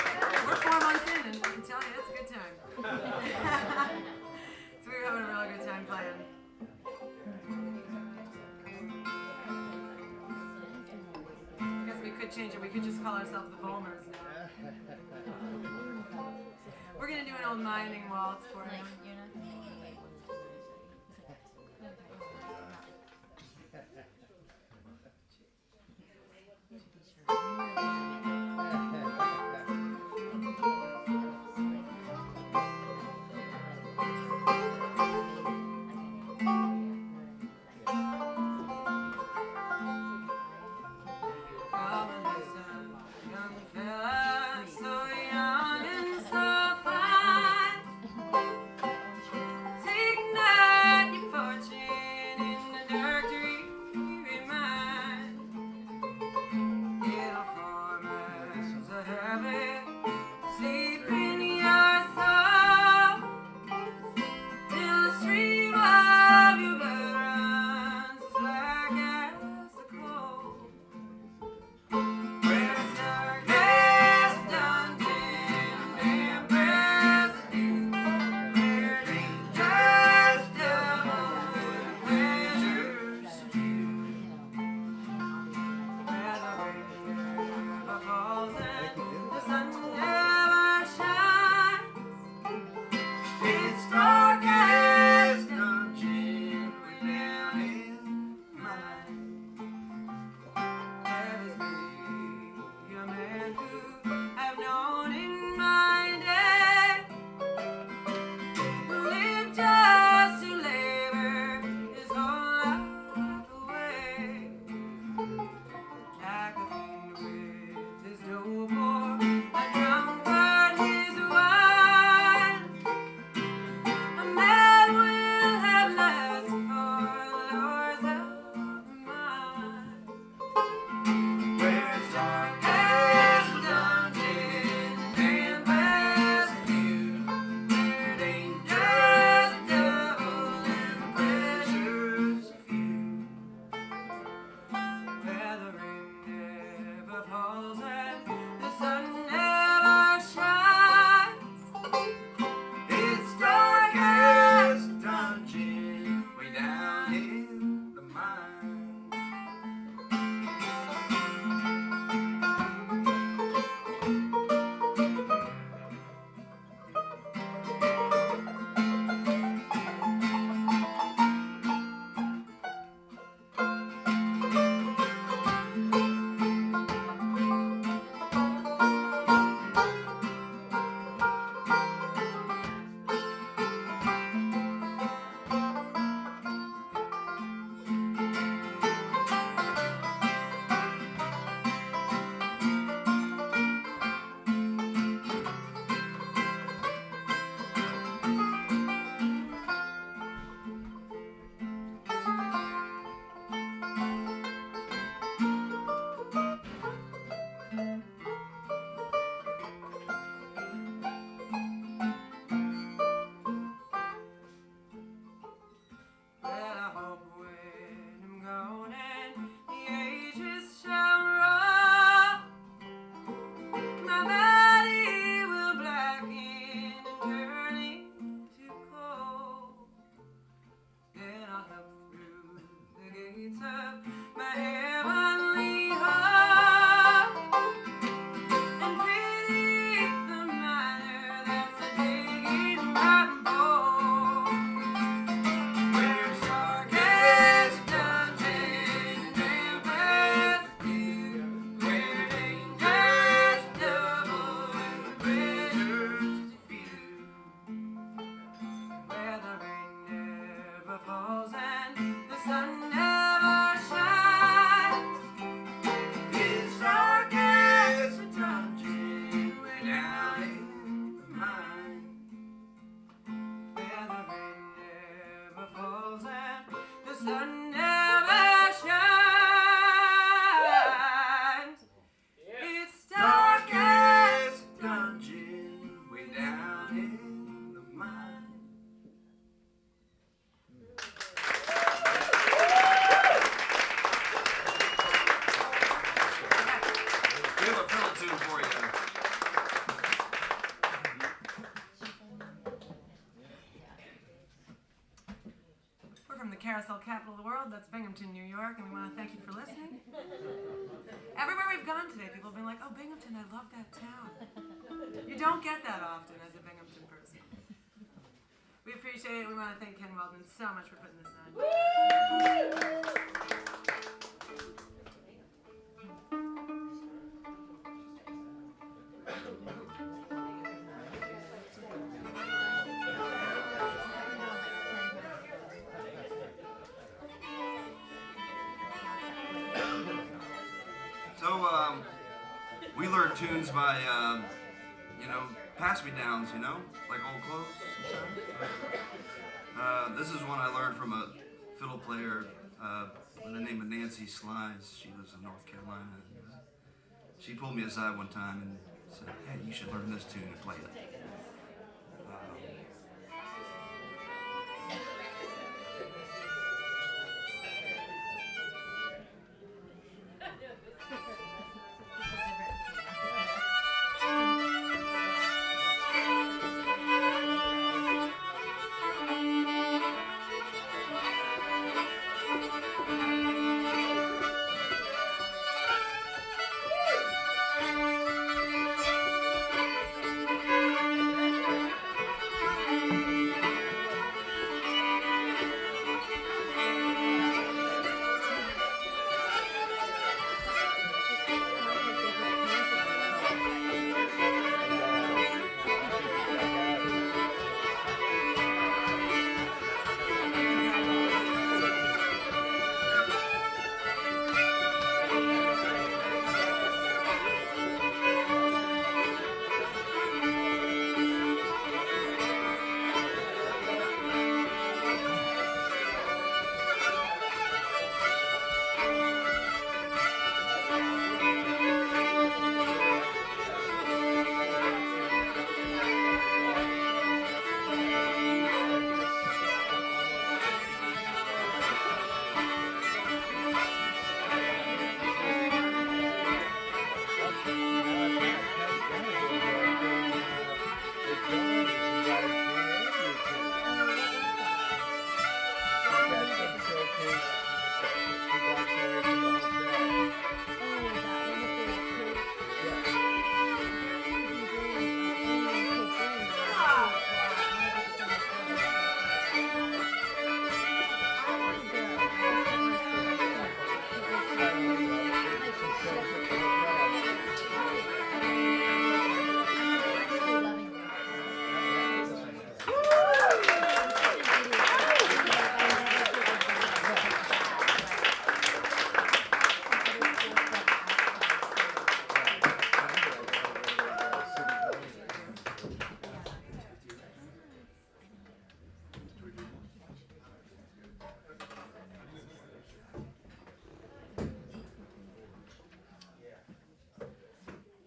We're 4 months in, and I can tell you it's a good time. So we were having a really good time playing. I guess we could change it. We could just call ourselves the Volmers now. We're gonna do an old mining waltz for you. We have a fiddle tune for you. We're from the carousel capital of the world. That's Binghamton, New York, and we want to thank you for listening. Everywhere we've gone today, people have been like, "Oh, Binghamton, I love that town." You don't get that often as a Binghamton person. We appreciate it. We want to thank Ken Waldman so much for putting this on. So, we learn tunes by, pass-me-downs, like old clothes. This is one I learned from a fiddle player by the name of Nancy Slides. She lives in North Carolina. She pulled me aside one time and said, "Hey, you should learn this tune and play it."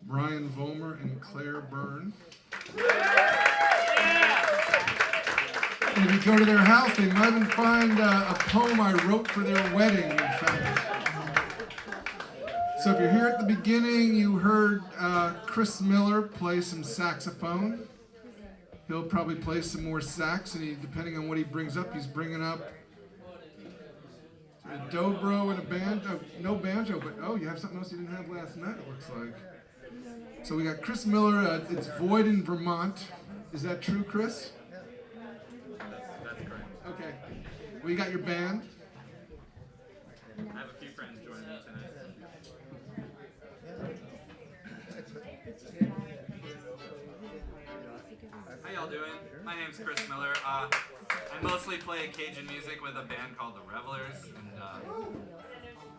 Brian Vollmer and Claire Byrne. And if you go to their house, they might even find a poem I wrote for their wedding, in fact. So if you're here at the beginning, you heard Chris Miller play some saxophone. He'll probably play some more sax, and depending on what he brings up, he's bringing up a dobro and a banjo. No banjo, but you have something else you didn't have last night, it looks like. So we got Chris Miller. It's Void in Vermont. Is that true, Chris? That's correct. Okay. Well, you got your band. I have a few friends joining me tonight. How y'all doing? My name's Chris Miller. I mostly play Cajun music with a band called the Revelers, and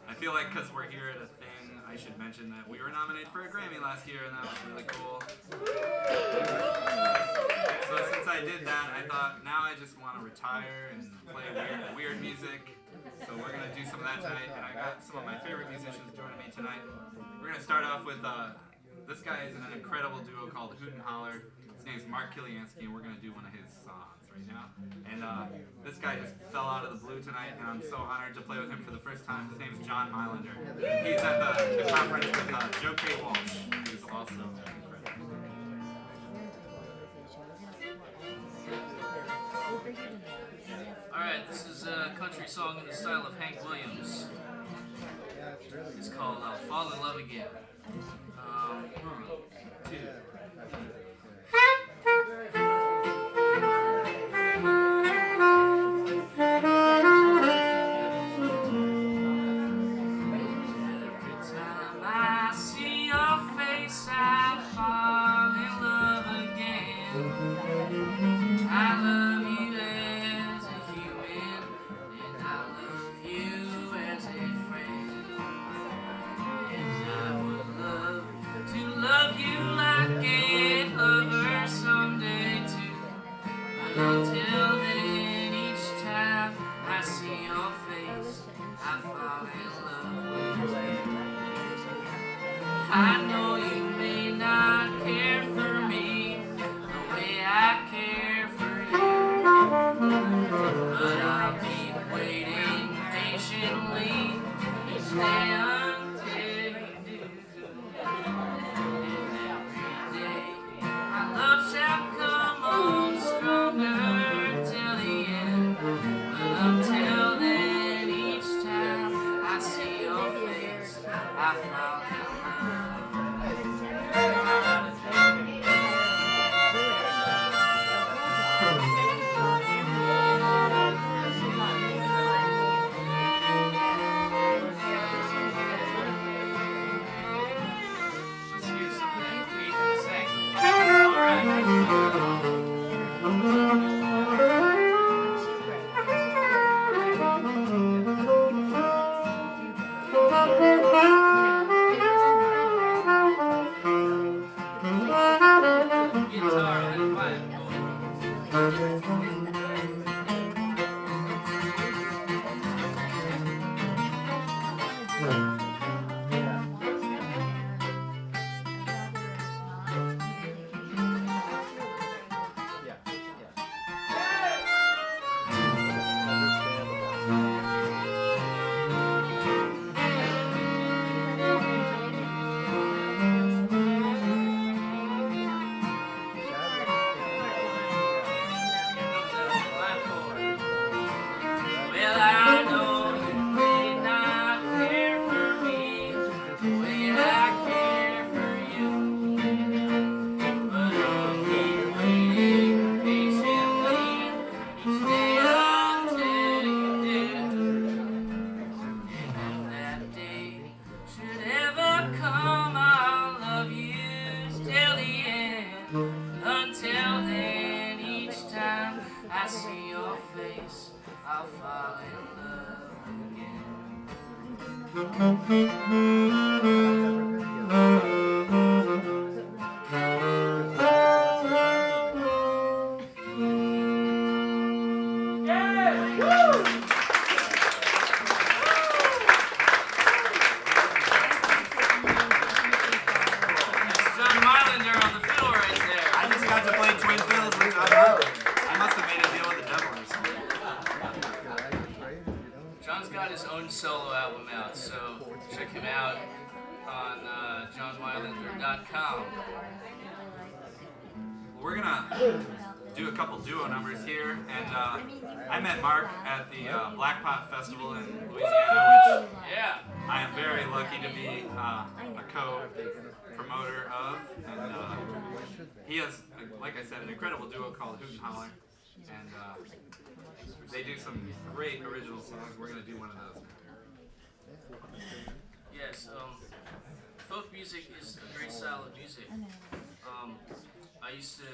I feel like because we're here at a thing, I should mention that we were nominated for a Grammy last year, and that was really cool. So since I did that, I thought now I just want to retire and play weird music. So we're gonna do some of that tonight, and I got some of my favorite musicians joining me tonight. We're gonna start off with this guy is in an incredible duo called Hoot and Holler. His name's Mark Kiliansky, and we're gonna do one of his songs. right now. And this guy just fell out of the blue tonight, and I'm so honored to play with him for the first time. His name is John Mylander. He's at the conference with Joe K. Walsh, who's also incredible. Alright, this is a country song in the style of Hank Williams. It's called I'll Fall in Love Again. 1, 2. Until then, each time I see your face, I fall in love with you. I know you may not care for me the way I care for you, but I'll keep waiting patiently each day until you do. And every day, my love shall come on stronger till the end. But until then, each time I see your face, I fall in love. Let's hear some of that Cajun saxophone. All right. Guitar and well, I know you may not care for me the way I care for you, but I'll keep waiting patiently each day until you do. And if that day should ever come, I'll love you till the end. Until then, each time I see your face, I'll fall in love John Mylander on the fiddle right there. I just got to play twin fiddles with John Mylander. I must have made a deal with the devil or something. John's got his own solo album out, so check him out on johnmylander.com. We're gonna do a couple duo numbers here, and I met Mark at the Black Pot Festival in Louisiana, which I am very lucky to be a co-promoter of, and he has, like I said, an incredible duo called Hoot and Holler, and they do some great original songs. We're gonna do one of those now. Yes, folk music is a great style of music. I used to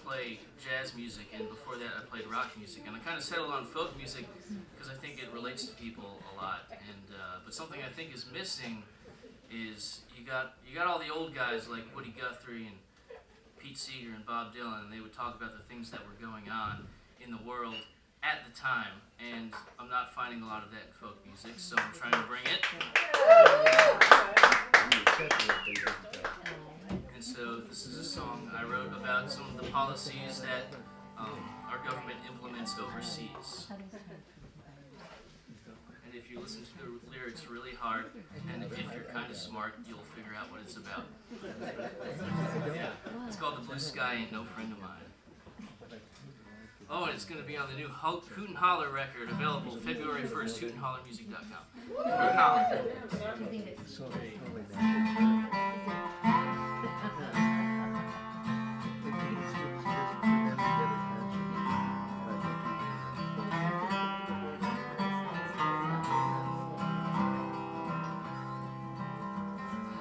play jazz music, and before that I played rock music, and I kind of settled on folk music because I think it relates to people a lot. And but something I think is missing is you got all the old guys like Woody Guthrie and Pete Seeger and Bob Dylan, and they would talk about the things that were going on in the world at the time, and I'm not finding a lot of that in folk music, so I'm trying to bring it. And so this is a song I wrote about some of the policies that our government implements overseas. And if you listen to the lyrics really hard, and if you're kind of smart, you'll figure out what it's about. It's called The Blue Sky Ain't No Friend of Mine. Oh, and it's going to be on the new Hoot and Holler record, available February 1st, hootandhollermusic.com. Hoot and Holler.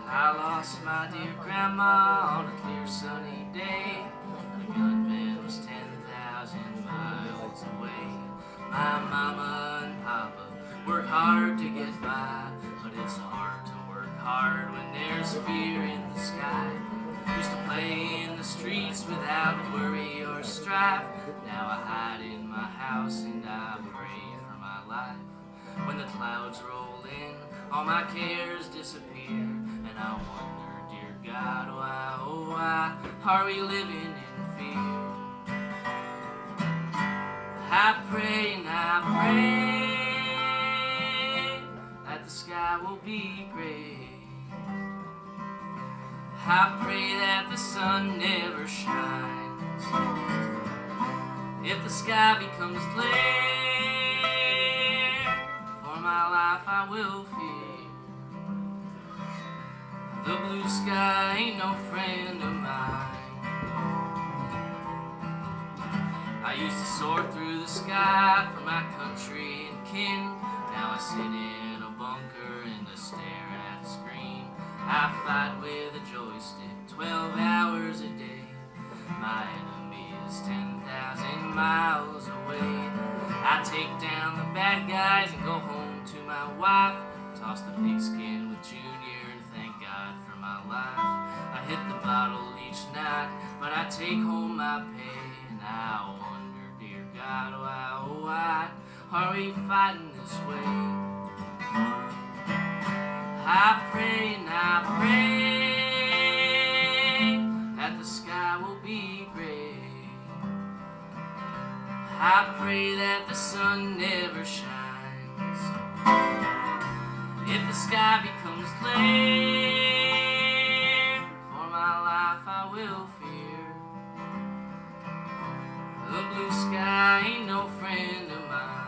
I lost my dear grandma on a clear sunny day. The gunman was 10,000 miles away. My mama and papa work hard to get by, but it's hard to work hard when there's fear in the sky. Used to play in the streets without worry or strife. Now I hide in my house and I pray for my life. When the clouds roll in, all my cares disappear, and I wonder, dear God, why, oh why are we living in fear? I pray and I pray that the sky will be gray. I pray that the sun never shines. If the sky becomes clear, for my life I will fear. The blue sky ain't no friend of mine. I used to soar through the sky for my country and kin. Now I sit in a bunker and I stare at a screen. I fight with a joystick 12 hours a day. My enemy is 10,000 miles away. I take down the bad guys and go home to my wife. Toss the pigskin with Junior and thank God for my life. I hit the bottle each night, but I take home my pay. And I wonder, dear God, why, oh why are we fighting this way? I pray and I pray that the sky will be gray. I pray that the sun never shines. If the sky becomes clear, for my life I will fear. The blue sky ain't no friend of mine.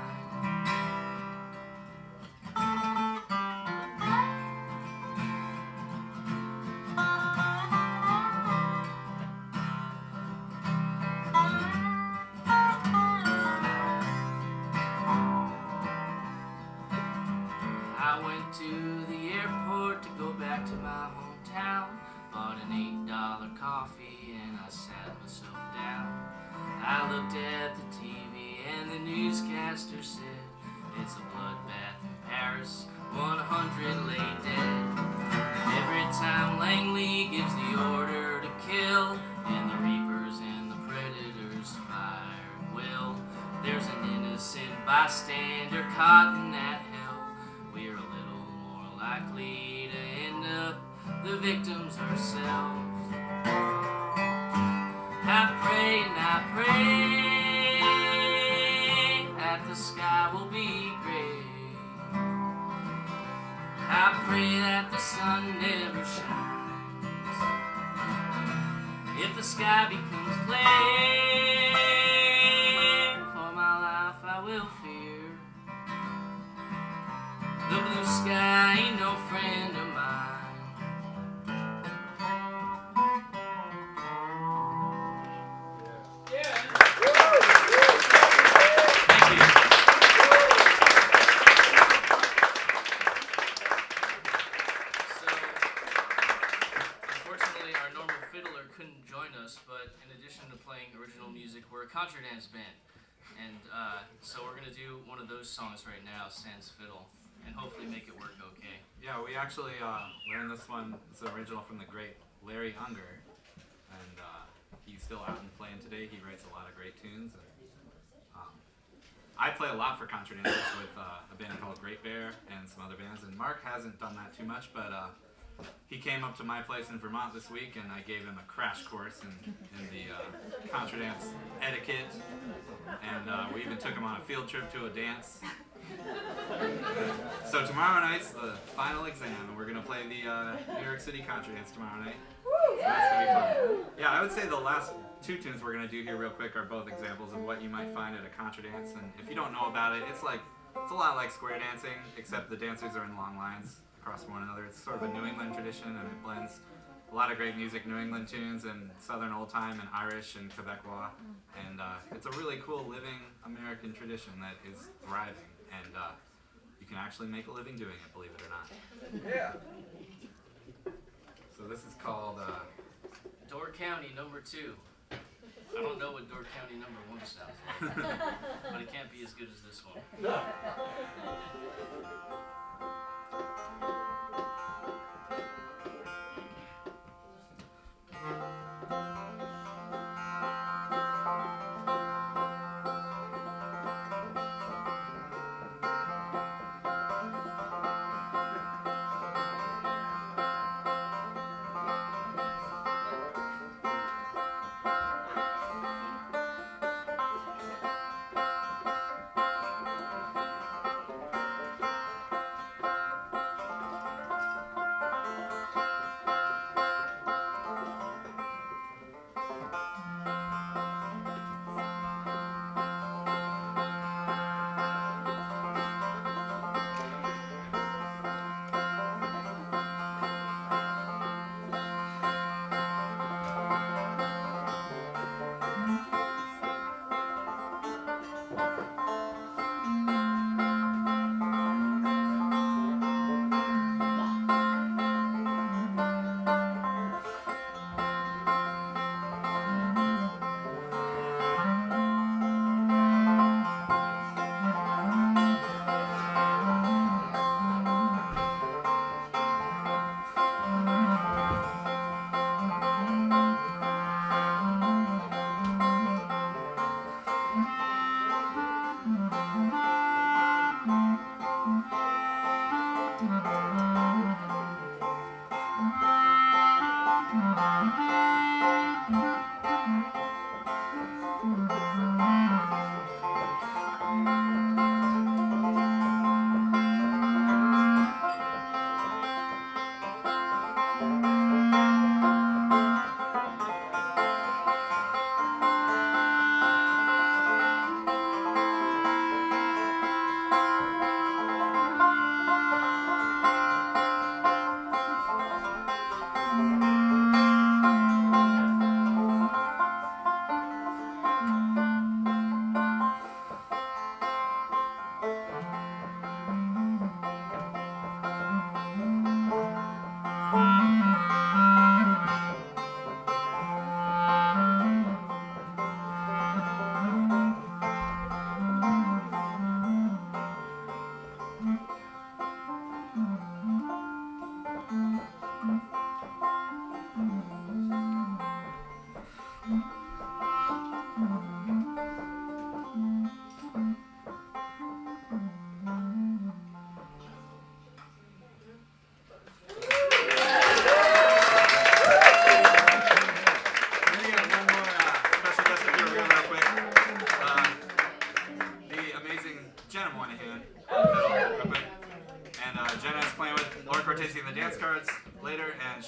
I went to the airport to go back to my hometown. Bought an $8 coffee and I sat myself down. I looked at the TV and the newscaster said it's a bloodbath in Paris, 100 lay dead. Every time Langley gives the order to kill, and the reapers and the predators fire at will, there's an innocent bystander caught in that hell. We're a little more likely to end up the victims ourselves. I pray and I pray that the sky will be gray. I pray that the sun never shines. If the sky becomes clear, for my life I will fear. The blue sky ain't no friend of mine. But in addition to playing original music, we're a contra dance band, and so we're gonna do one of those songs right now, Sans Fiddle, and hopefully make it work okay. Yeah, we actually learned this one. It's original from the great Larry Unger, and he's still out and playing today. He writes a lot of great tunes. And, I play a lot for contra dancers with a band called Great Bear and some other bands, and Mark hasn't done that too much, but he came up to my place in Vermont this week, and I gave him a crash course in the contra dance etiquette, and we even took him on a field trip to a dance. So tomorrow night's the final exam, and we're gonna play the New York City contra dance tomorrow night. So that's gonna be fun. Yeah, I would say the last two tunes we're gonna do here real quick are both examples of what you might find at a contra dance, and if you don't know about it, it's a lot like square dancing, except the dancers are in long lines across from one another. It's sort of a New England tradition, and it blends a lot of great music, New England tunes, and Southern old time, and Irish, and Quebecois, and it's a really cool living American tradition that is thriving, and you can actually make a living doing it, believe it or not. Yeah. So this is called Door County number 2. I don't know what Door County number 1 sounds like, but it can't be as good as this one.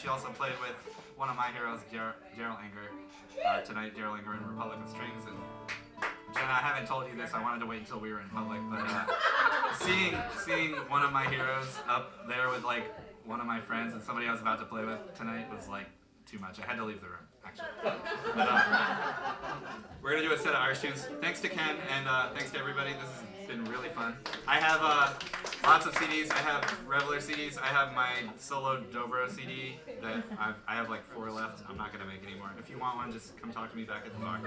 She also played with one of my heroes, Daryl Anger, tonight, Daryl Anger in Republic of Strings. And Jenna, I haven't told you this, I wanted to wait until we were in public, but seeing one of my heroes up there with like one of my friends and somebody I was about to play with tonight was like too much. I had to leave the room, actually. But we're gonna do a set of Irish tunes. Thanks to Ken, and thanks to everybody. This has been really fun. I have lots of CDs. I have Reveler CDs. I have my solo Dobro CD that I have like 4 left. I'm not gonna make any more. If you want one, just come talk to me back at the bar.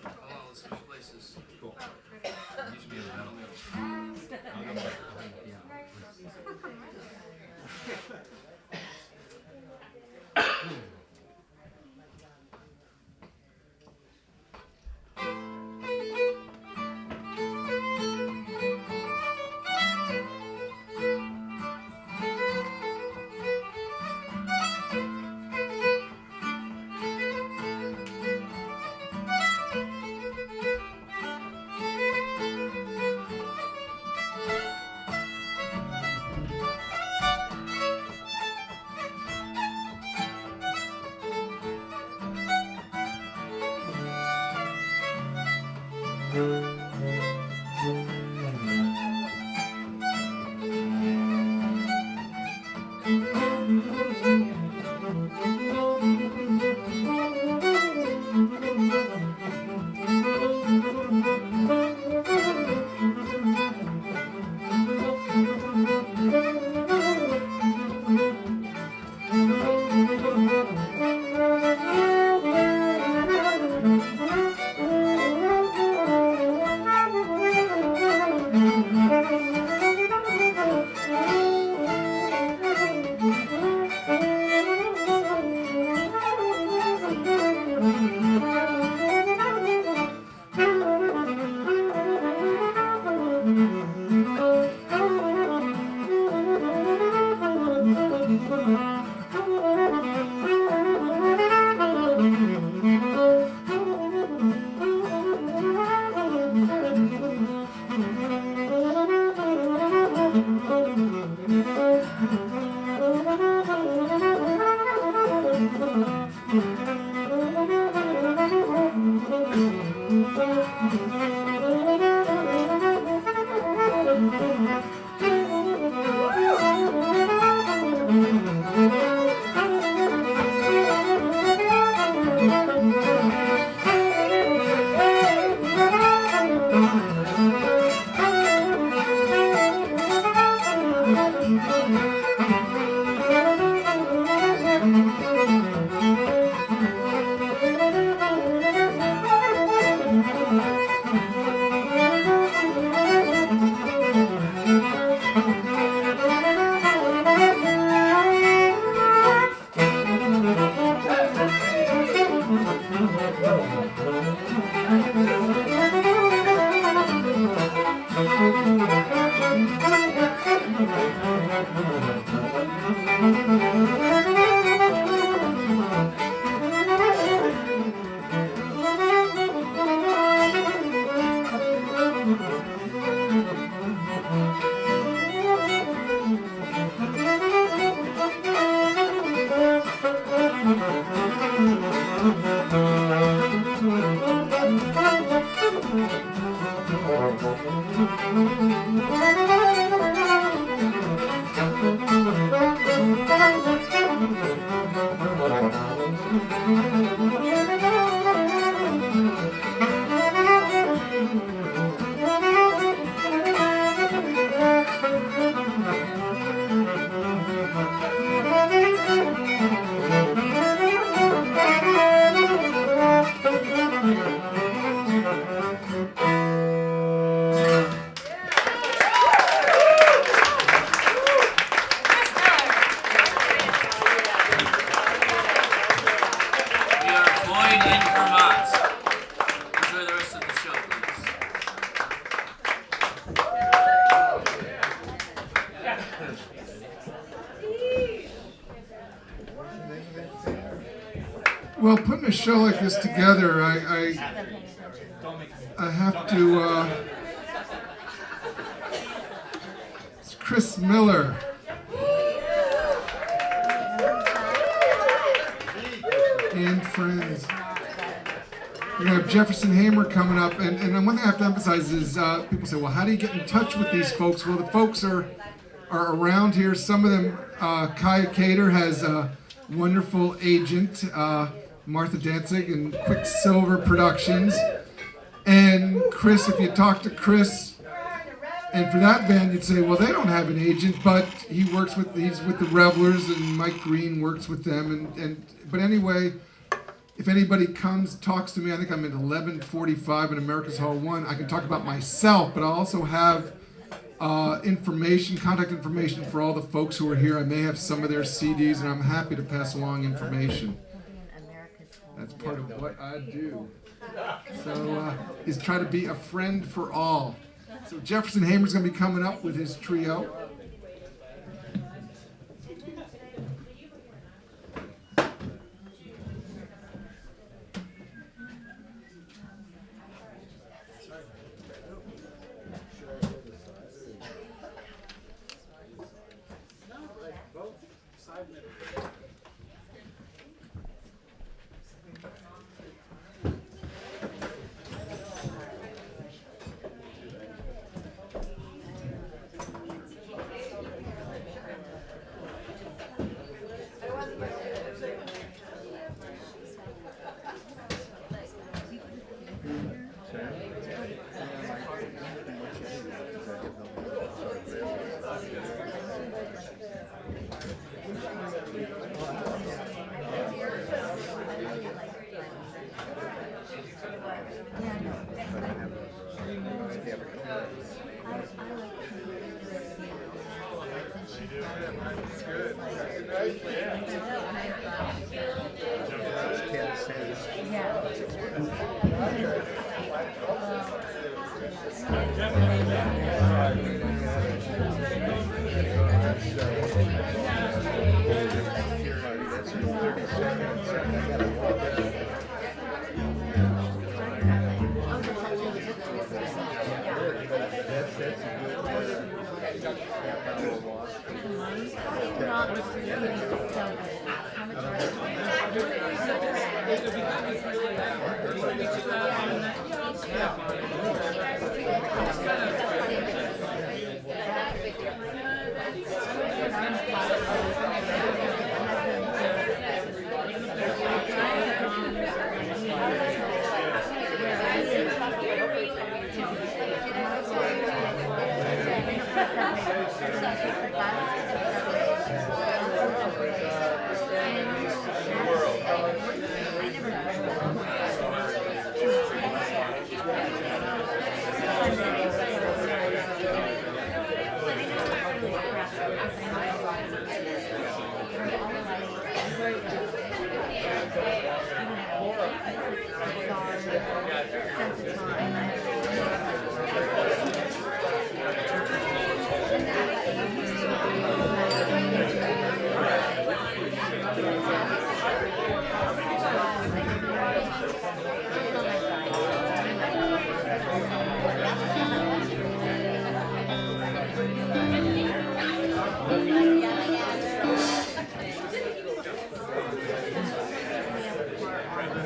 Oh, let's switch places. Cool. You should be in the middle. I'll go back. Well, putting a show like this together, I have to. It's Chris Miller. And friends. We have Jefferson Hamer coming up, and one thing I have to emphasize is people say, well, how do you get in touch with these folks? Well, the folks are around here. Some of them, Kaya Cater has a wonderful agent, Martha Danzig and Quicksilver Productions. And Chris, if you talk to Chris, and for that band, you'd say, well, they don't have an agent, but he's with the Revelers, and Mike Green works with them. But anyway, if anybody comes, talks to me, I think I'm at 11:45 in America's Hall 1, I can talk about myself, but I also have contact information for all the folks who are here. I may have some of their CDs, and I'm happy to pass along information. That's part of what I do. So, is try to be a friend for all. So Jefferson Hamer's going to be coming up with his trio.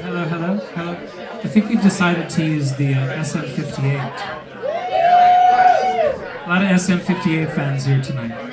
Hello, hello, hello. I think we've decided to use the SM58. A lot of SM58 fans here tonight.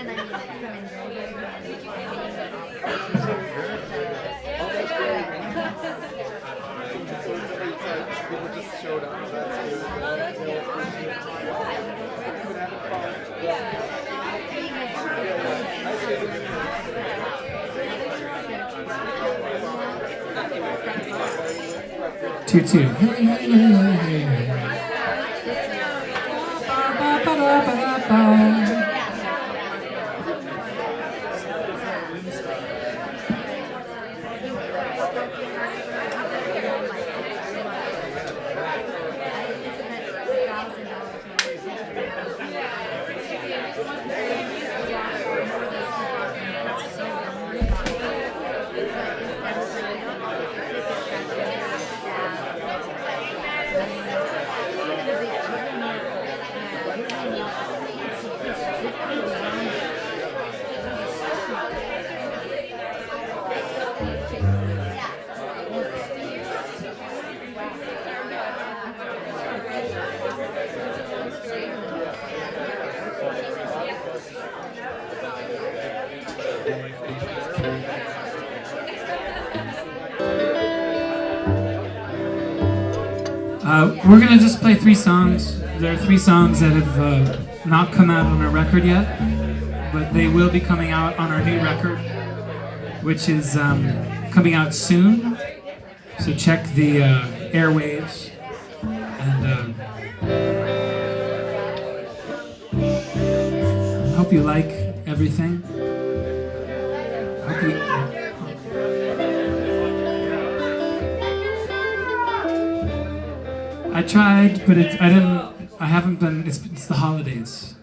Two. We're gonna just play 3 songs. There are 3 songs that have not come out on our record yet, but they will be coming out on our new record, which is coming out soon. So check the airwaves, and I hope you like everything. I hope you. I tried, but I haven't been. It's the holidays.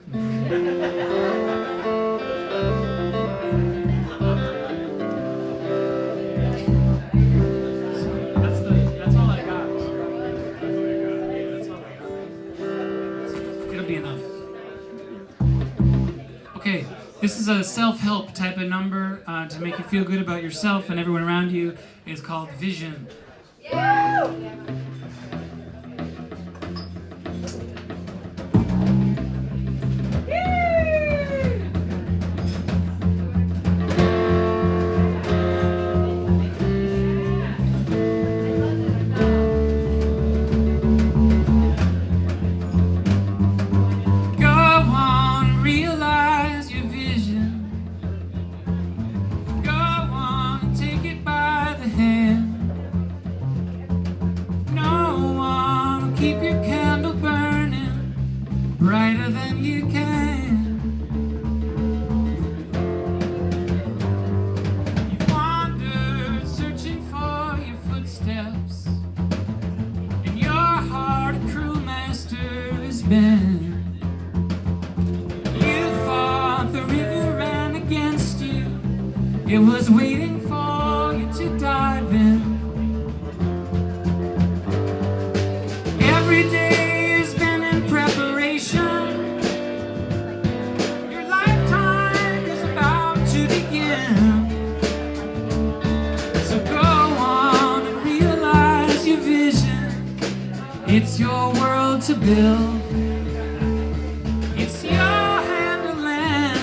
That's all I got. It'll be enough. Okay, this is a self-help type of number to make you feel good about yourself and everyone around you. It's called Vision. No It's your world to build. It's your hand to lend.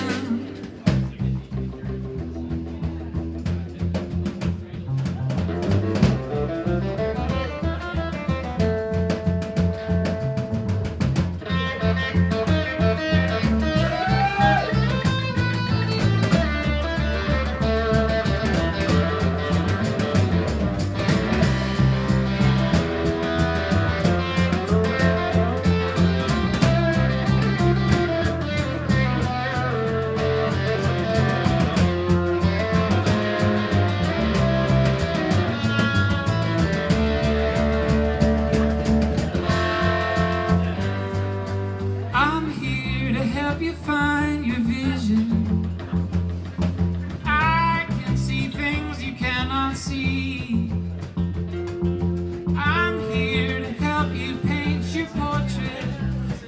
I'm here to help you find your vision. I can see things you cannot see. I'm here to help you paint your portrait,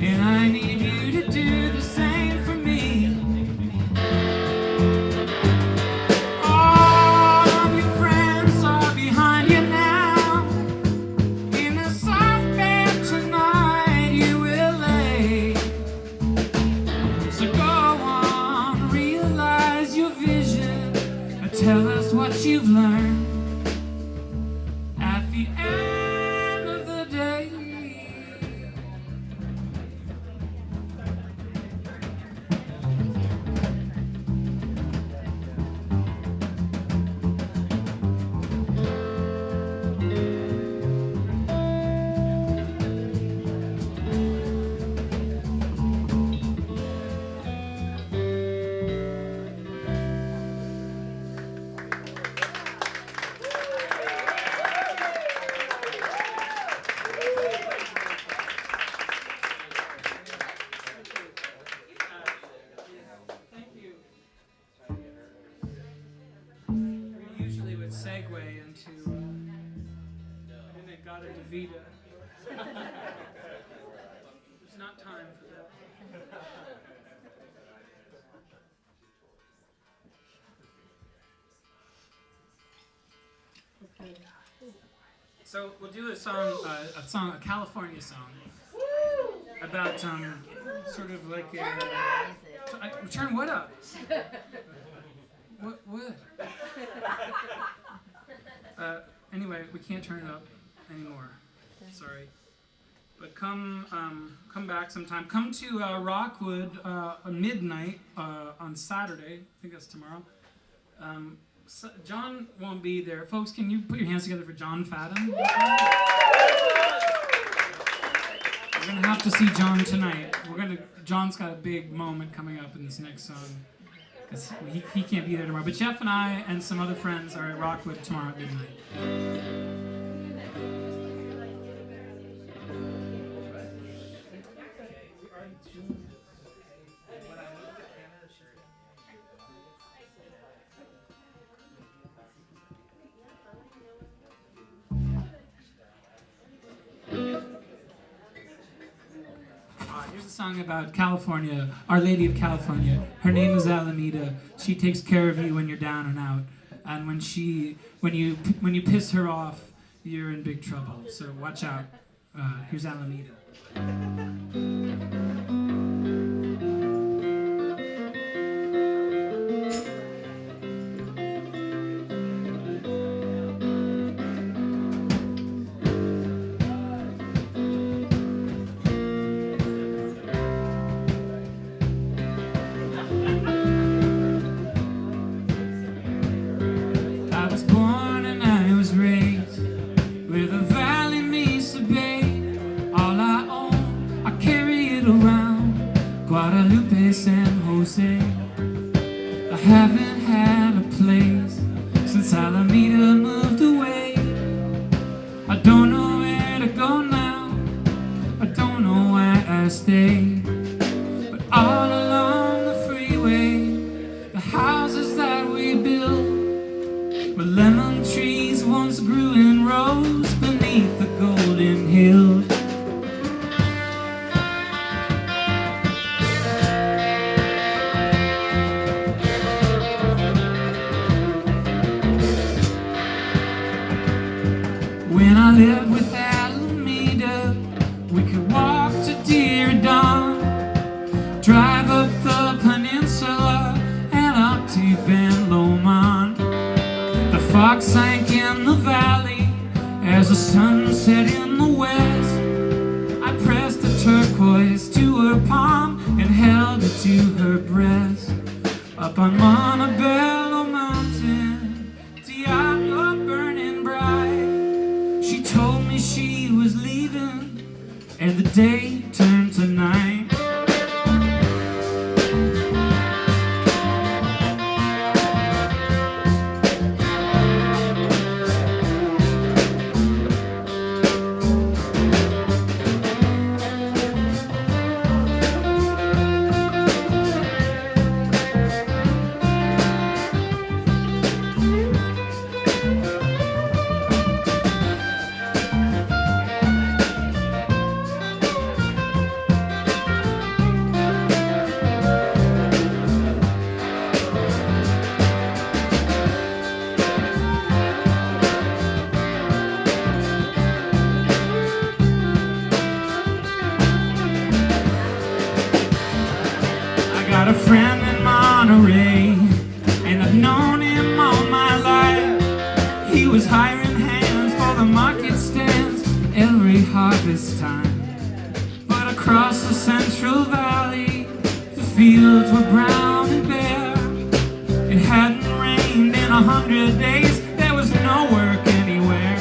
and I need you to do the same for me. All of your friends are behind you now. In the soft bed tonight you will lay. So go on, realize your vision, and tell us what you've learned at the end of the day. Thank you. We usually would segue into Inagata Davida. There's not time for that. Okay. So we'll do a song, a California song, about sort of like a. Turn what up? What? Anyway, we can't turn it up anymore. Sorry. But come back sometime. Come to Rockwood midnight on Saturday. I think that's tomorrow. So John won't be there. Folks, can you put your hands together for John Fadden? We're gonna have to see John tonight. John's got a big moment coming up in this next song, because he can't be there tomorrow. But Jeff and I and some other friends are at Rockwood tomorrow at midnight. Here's a song about California, Our Lady of California. Her name is Alameda. She takes care of you when you're down and out. And when you piss her off, you're in big trouble. So watch out. Here's Alameda. I was born and I was raised with a Valley Mesa Bay. All I own, I carry it around. Guadalupe, San Jose. I haven't had a place since Alameda moved away. I don't know where to go now. I don't know why I stay. But all along the freeway, the houses that we built where lemon trees once grew in rows beneath the golden hills. When I lived with Alameda, fog sank in the valley as the sun set in the west. I pressed a turquoise to her palm and held it to her breast. Up on Montebello Mountain, Diablo burning bright, she told me she was leaving and the day turned to night. A friend in Monterey, and I've known him all my life. He was hiring hands for the market stands every harvest time. But across the Central Valley, the fields were brown and bare. It hadn't rained in 100 days, there was no work anywhere.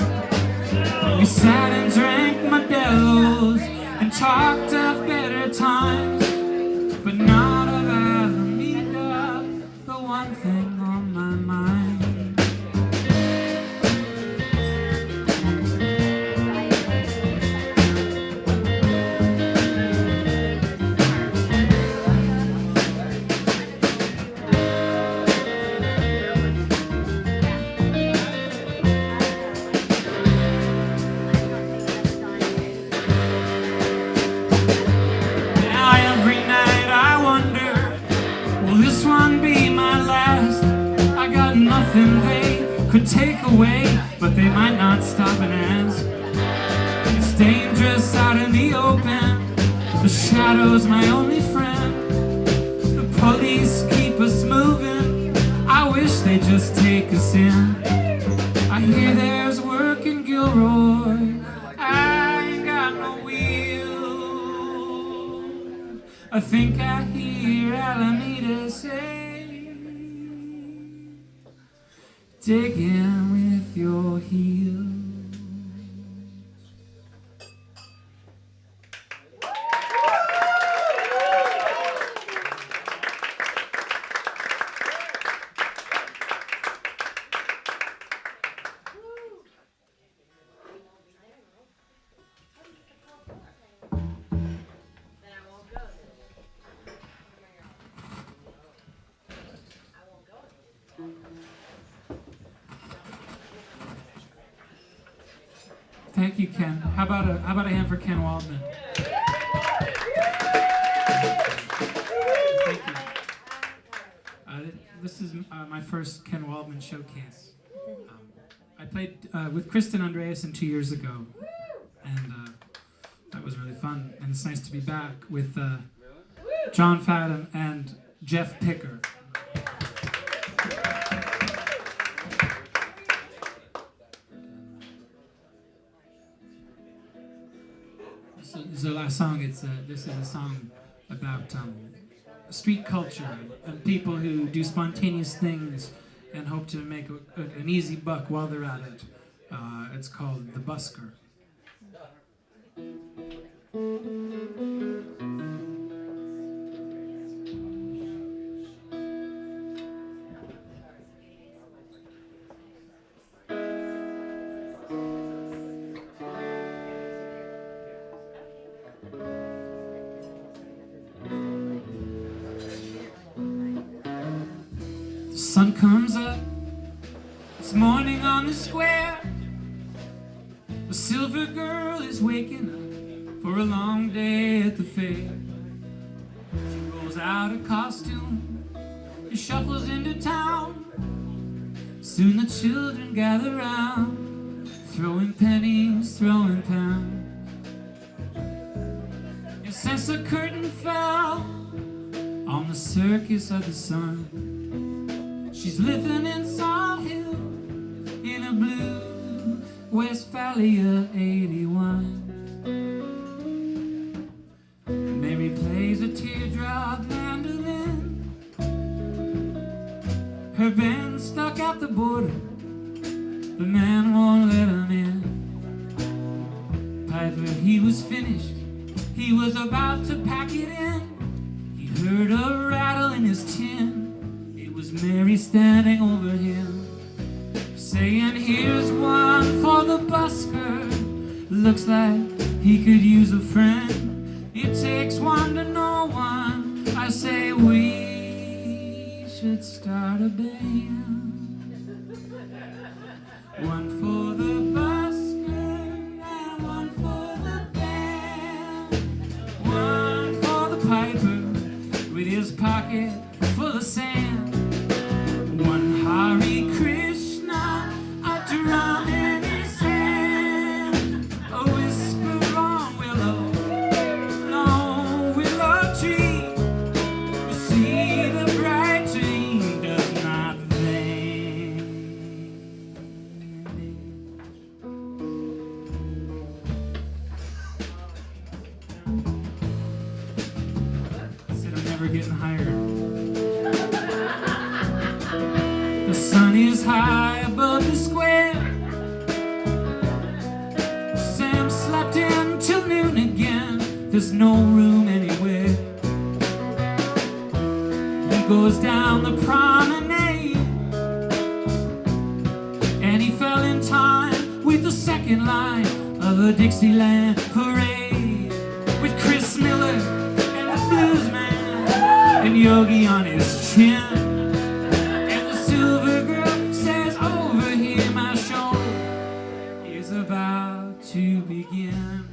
We sat and drank Modelo's and talked of better times, but not of Alameda, the one thing on my mind. Now every night I wonder, will this one be my last? I got nothing they could take away, but they might not stop and ask. It's dangerous out in the open, the shadow's my only friend. The police keep us moving, I wish they'd just take us in. I hear there's work in Gilroy, I ain't got no wheel. I think I hear Alameda say, dig in with your heels. Thank you, Ken. How about a hand for Ken Waldman? Thank you. This is my first Ken Waldman showcase. I played with Kristen Andreasen 2 years ago, and that was really fun. And it's nice to be back with John Fadden and Jeff Picker. So the last song, this is a song about street culture and people who do spontaneous things and hope to make an easy buck while they're at it. It's called The Busker. The sun comes up, it's morning on the square. The silver girl is waking up for a long day at the fair. She rolls out a costume, she shuffles into town. Soon the children gather round, throwing pennies, throwing pounds. And since the curtain fell on the circus of the sun, she's living in Salt Hill Westphalia 81. Mary plays a teardrop mandolin. Her band's stuck at the border. The man won't let him in. Piper, he was finished. He was about to pack it in. He heard a rattle in his tin. It was Mary standing over him, saying, here's one for the busker. Looks like he could use a friend. It takes one to know one. I say we should start a band. One for the busker and one for the band. One for the piper with his pocket full of sand. One Hare Krishna, a drum in his hand. A whisper on willow, long willow tree. You see the bright dream does not Said I'm never getting hired. The sun is high above the square. Sam slept in till noon again. There's no room anywhere. He goes down the promenade, and he fell in time with the second line of a Dixieland parade, with Chris Miller and the blues man and Yogi on his chin. And the silver girl says, over here my show is about to begin.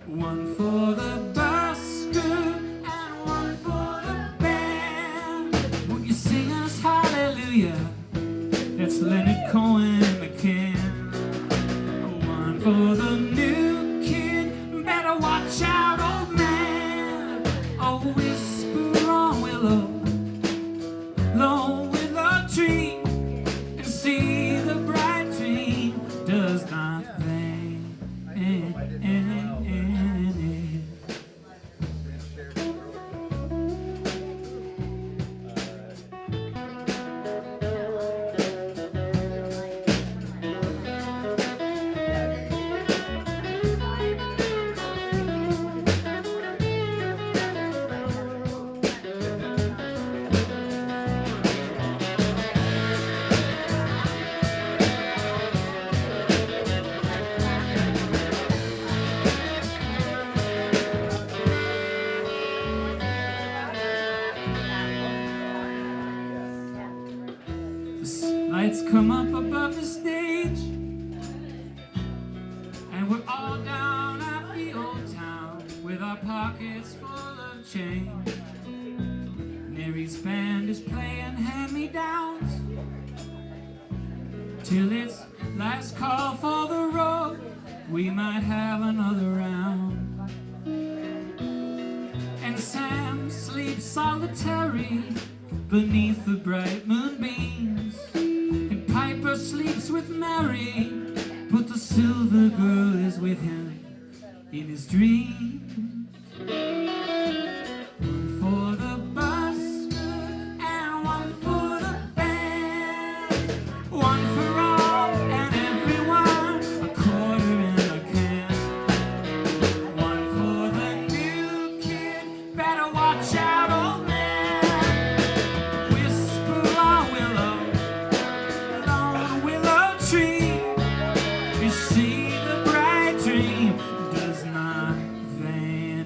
One for the busker and one for the band. Won't you sing us hallelujah? That's Leonard Cohen and the can. One for the new kid, better watch out, old man. A whisper on willow, low willow tree, and see the bright dream does not vanish. Lights come up above the stage, and we're all down at the old town with our pockets full of change. Mary's band is playing hand-me-downs till it's last call for the road. We might have another round. And Sam sleeps solitary beneath the bright moonbeams. Piper sleeps with Mary, but the silver girl is with him in his dreams. One for the busker and one for the band. One for all and everyone, a quarter and a can. One for the new kid, better watch out, old man. Whisper on willow, you see the bright dream does not vanish.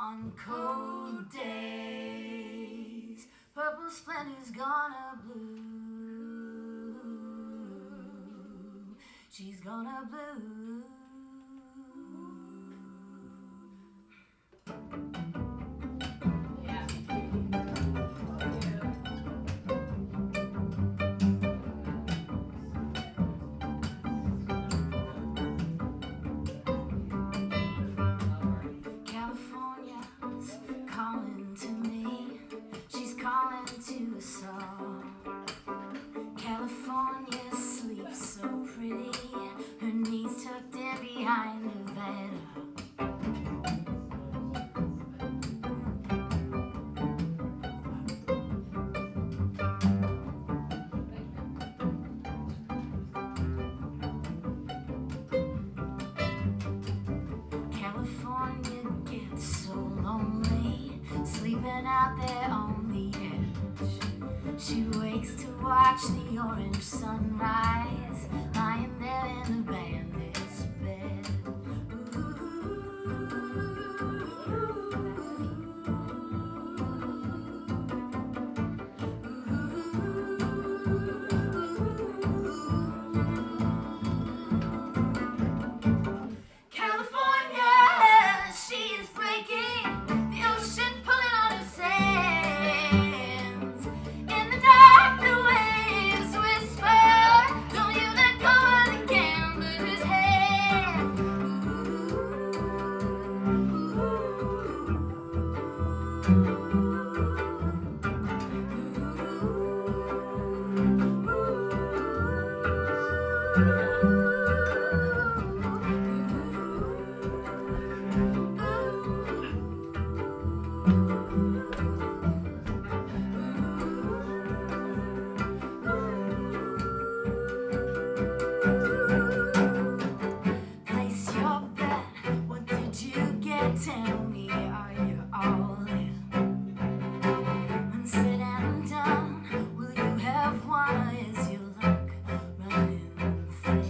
On cold days, purple splendor's gonna bloom. She's gonna bloom. California's calling to me. She's calling to us all. California sleeps so pretty, her knees tucked in behind Nevada. California gets so lonely, sleeping out there on the edge. She wakes to watch the orange sunrise, lying there in a bandit's bed. California, she is breaking, the ocean pulling on her sands. In the dark, the waves whisper, don't you let go of the gambler's hand. Place your bet. What did you get? Tell me, are you all in? When said and done, will you have one, or is your luck running thin?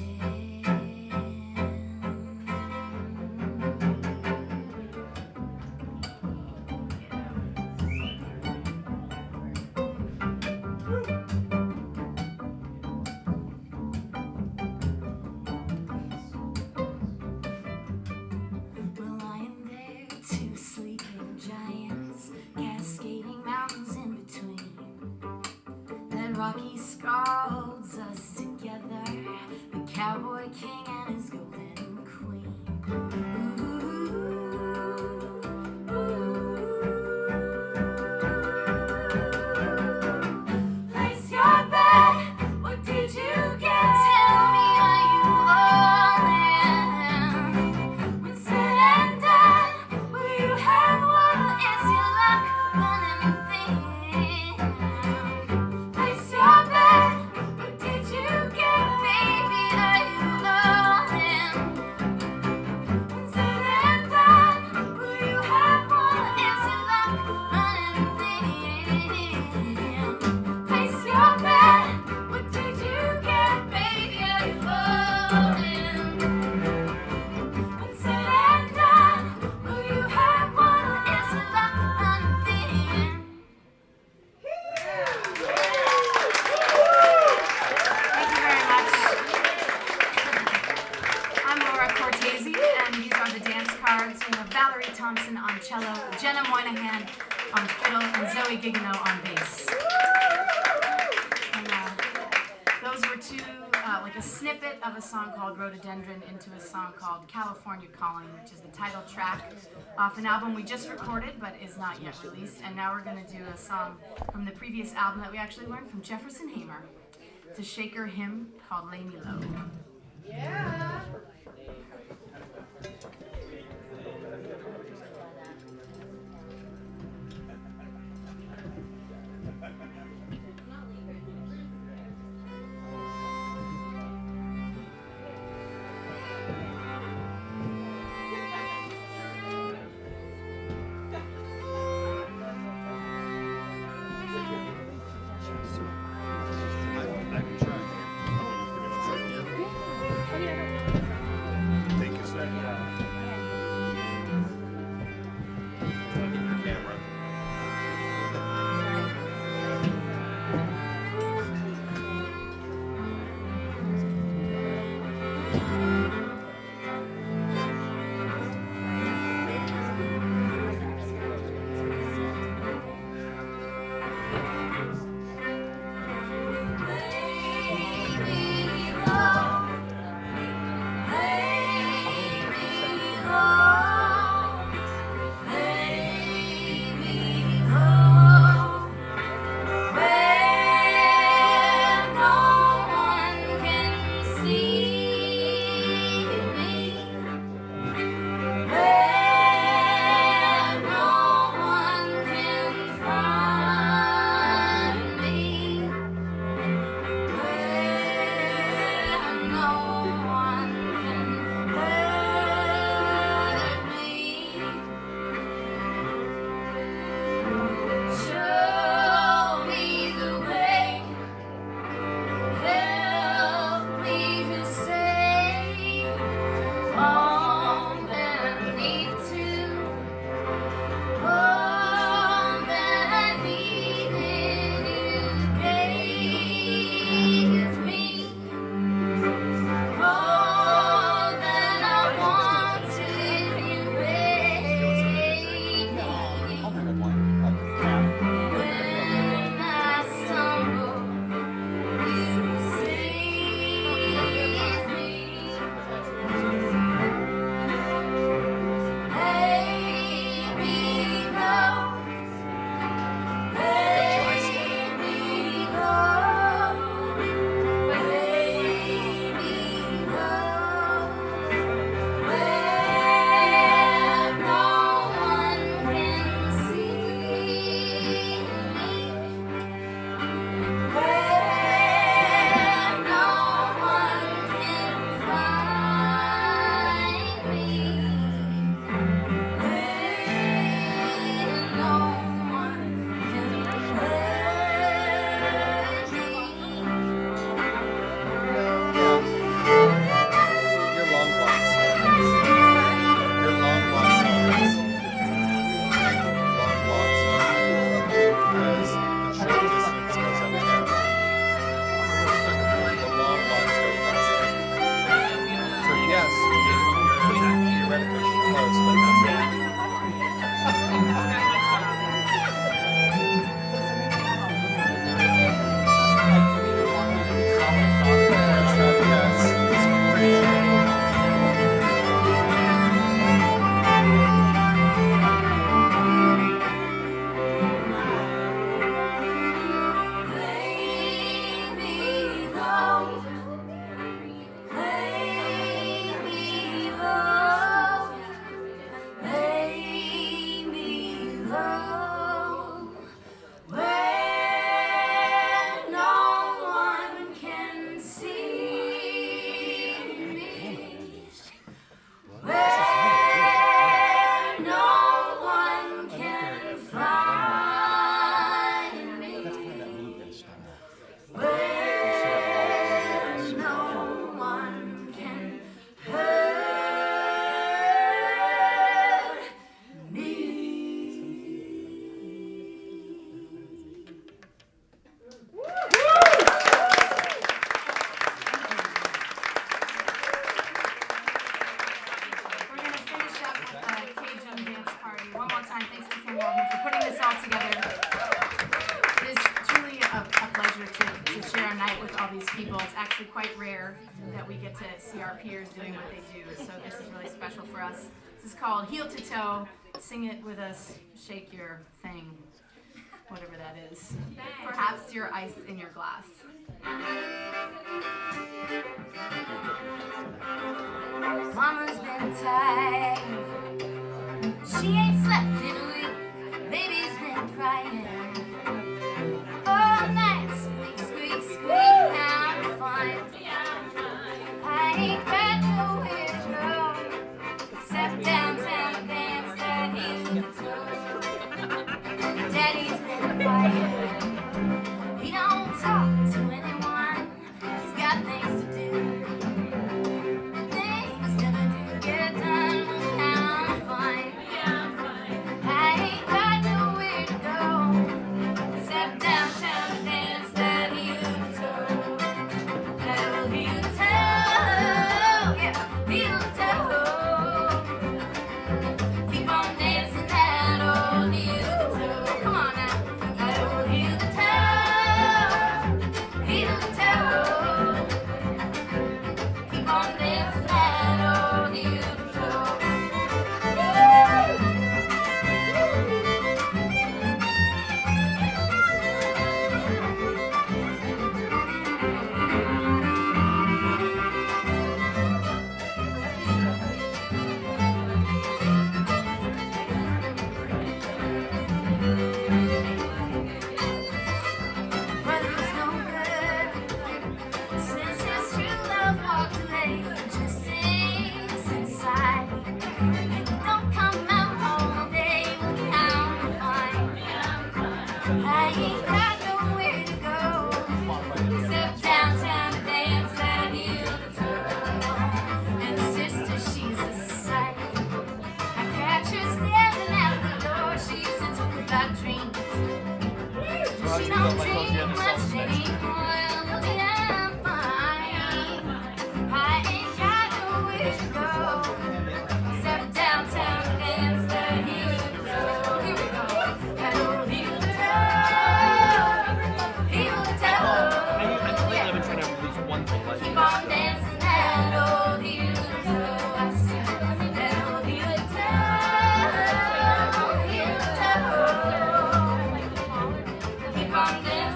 We're lying there, two sleeping giants, cascading mountains in between. That rocky scar holds us together, the cowboy king and his golden queen. Place your bet. What did you get? Tell me, are you all in? When said and done, will you have one, or is your luck running thin? Place your bet. What did you get, baby? Are you all in? When said and done, will you have one, or is your luck running thin? Place your bet. What did you get, baby? Are you all in? When said and done, will you have one, or is your luck running thin? Thank you very much. I'm Laura Cortese, and these are the dance cards. We have Valerie Thompson on cello, Jenna Moynihan on fiddle, and Zoe Gigono on bass. And those were two, like a snippet of a song called Rhododendron into a song called California Calling, which is the title track off an album we just recorded but is not yet released. And now we're going to do a song from the previous album that we actually learned from Jefferson Hamer. It's a Shaker hymn called Lay Me Low. Yeah. I can try. Waldman, for putting this all together. It is truly a pleasure to share a night with all these people. It's actually quite rare that we get to see our peers doing what they do, so this is really special for us. This is called Heel to Toe. Sing it with us, shake your thing, whatever that is. Perhaps your ice in your glass. Mama's been tired. She ain't slept in a week. Baby's been crying all night. Squeak, squeak, squeak. Now I'm fine. I ain't got nowhere to go except downtown to dance that heel to toe. Daddy's been quiet. He don't talk to anyone. He's got things to do. Things never do get done. Now I'm fine. I ain't got nowhere to go except downtown to dance that heel to toe. That old heel to toe. Yeah, heel to toe. Keep on dancing that old heel to toe. Come on now. That old heel to toe. Heel to toe. Keep on dancing that old heel to toe. Brother's no good since his true love walked away. Just stays inside and he don't come out all day. But I'm fine. I ain't got nowhere to go except downtown to dance that heel to toe. And sister, she's a sight. I catch her standing at the door. She sits about dreams. She don't dream much anymore. Well, yeah, I'm fine. I ain't got nowhere to go except downtown to dance that heel to toe. Here we go. That old heel to toe. Heel to toe. Yeah. Keep on dancing that old heel to toe. I said that old heel to toe. Heel to toe. Keep on dancing.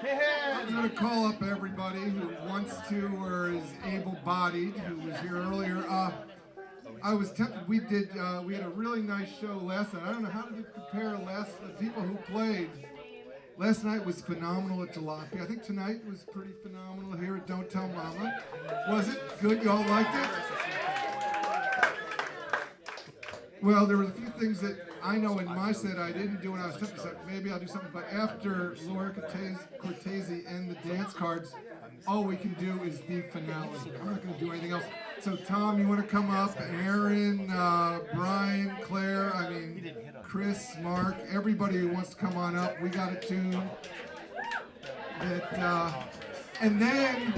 I'm going to call up everybody who wants to or is able-bodied, who was here earlier. I was tempted. We had a really nice show last night. I don't know, how did it compare the people who played? Last night was phenomenal at Jalopy. I think tonight was pretty phenomenal here at Don't Tell Mama. Was it good? Y'all liked it? Well, there were a few things that I know in my set I didn't do, and I was tempted to say, maybe I'll do something. But after Laura Cortese and the dance cards, all we can do is the finale. I'm not going to do anything else. So, Tom, you want to come up? Aaron, Brian, Claire, Chris, Mark, everybody who wants to come on up. We got a tune. And then,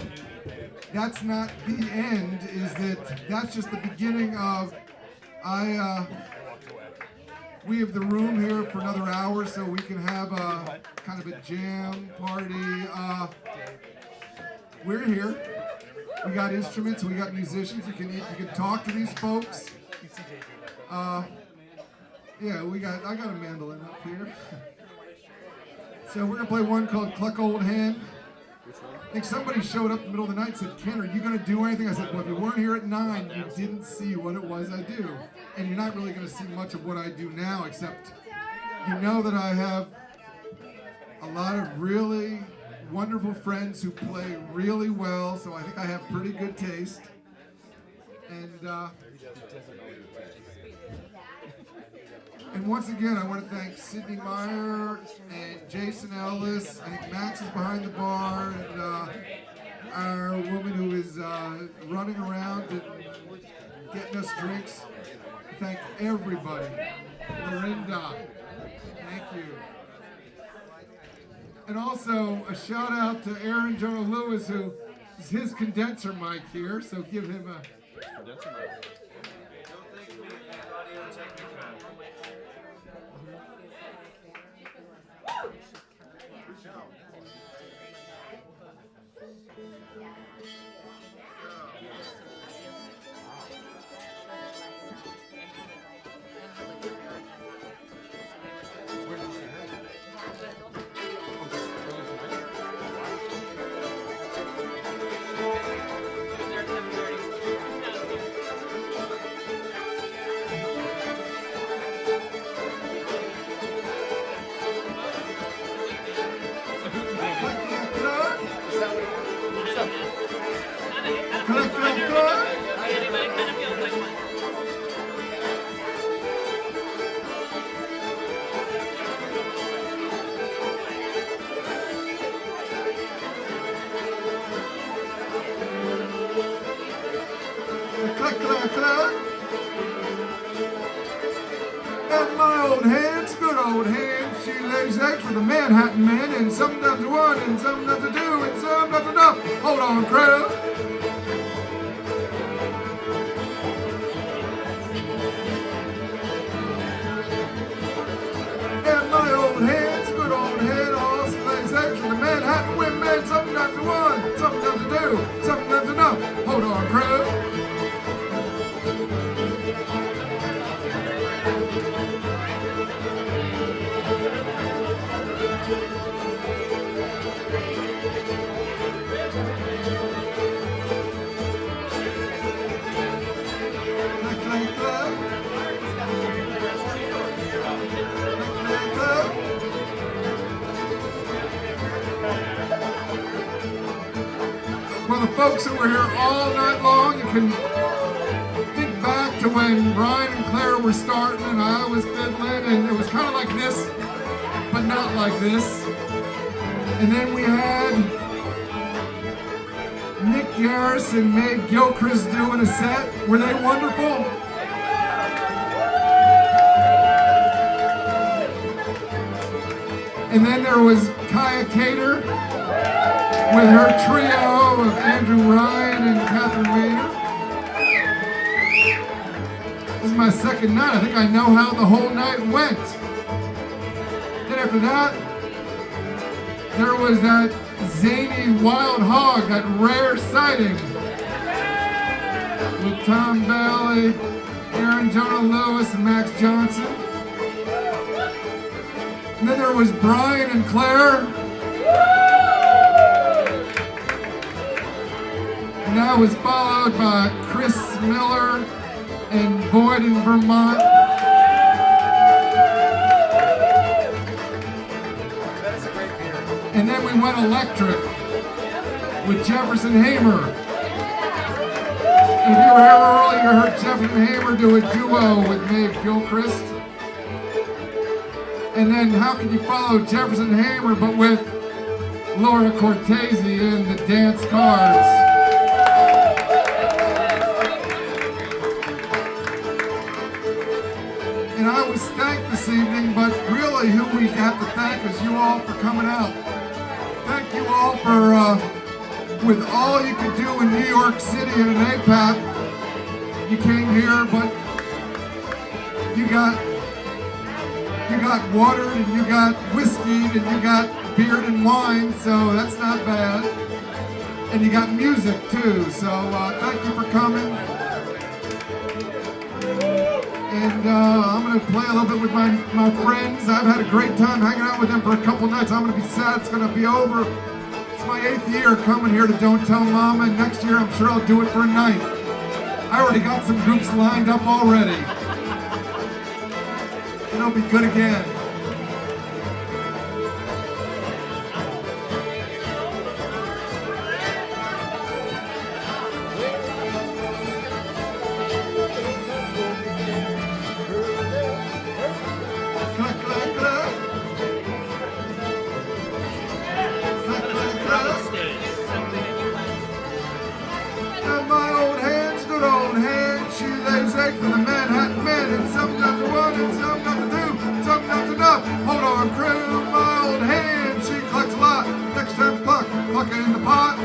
that's not the end, that's just the beginning of, we have the room here for another hour so we can have a kind of a jam party. We're here. We got instruments, we got musicians. You can talk to these folks. Yeah, I got a mandolin up here. So we're gonna play one called Cluck Old Hen. I think somebody showed up in the middle of the night and said, Ken, are you going to do anything? I said, well, if you weren't here at 9, you didn't see what it was I do. And you're not really going to see much of what I do now, except you know that I have a lot of really wonderful friends who play really well, so I think I have pretty good taste. And once again, I want to thank Sydney Meyer and Jason Ellis. I think Max is behind the bar, and our woman who is running around and getting us drinks. Thank everybody. Lorinda, thank you. And also a shout out to Aaron Jonah Lewis, who is his condenser mic here, so give him a condenser mic. And my old hand's good old hand. She lays eggs for the Manhattan man, and sometimes to one, and sometimes to two, and sometimes to no. Hold on, crowd. And my old hand's good old hand. Also lays eggs for the Manhattan women, sometimes to one, sometimes to two, sometimes to no. Hold on, crowd. Well, the folks that were here all night long, you can think back to when Brian and Claire were starting and I was fiddling, and it was kind of like this, but not like this. And then we had Nick Garris and Meg Gilchrist doing a set. Were they wonderful? And then there was Kaya Cater with her trio of Andrew Ryan and Catherine Maynard. This is my second night. I think I know how the whole night went. Then after that, there was that zany wild hog, that rare sighting with Tom Bailey, Aaron Jonah Lewis, and Max Johnson. And then there was Brian and Claire. And that was followed by Chris Miller and Boyd in Vermont. That's a great beer. And then we went electric with Jefferson Hamer. And if you ever earlier heard Jefferson Hamer do a duo with Maeve Gilchrist. And then how can you follow Jefferson Hamer but with Laura Cortese in the Dance Cards? And I was thanked this evening, but really who we have to thank is you all for coming out. Thank you all for, with all you could do in New York City and in APAP, you came here, but you got watered and you got whiskey and you got beer and wine, so that's not bad. And you got music too, so thank you for coming. And I'm going to play a little bit with my friends. I've had a great time hanging out with them for a couple nights. I'm going to be sad it's going to be over. It's my 8th year coming here to Don't Tell Mama, and next year I'm sure I'll do it for a night. I already got some groups lined up already. And it'll be good again. And my old hands, good old hands, she lays eggs for the Manhattan man, and some got to one, and some got to two, some got to enough. Hold on, crew, my old hand, she collects a lot. Next time cluck it in the pot.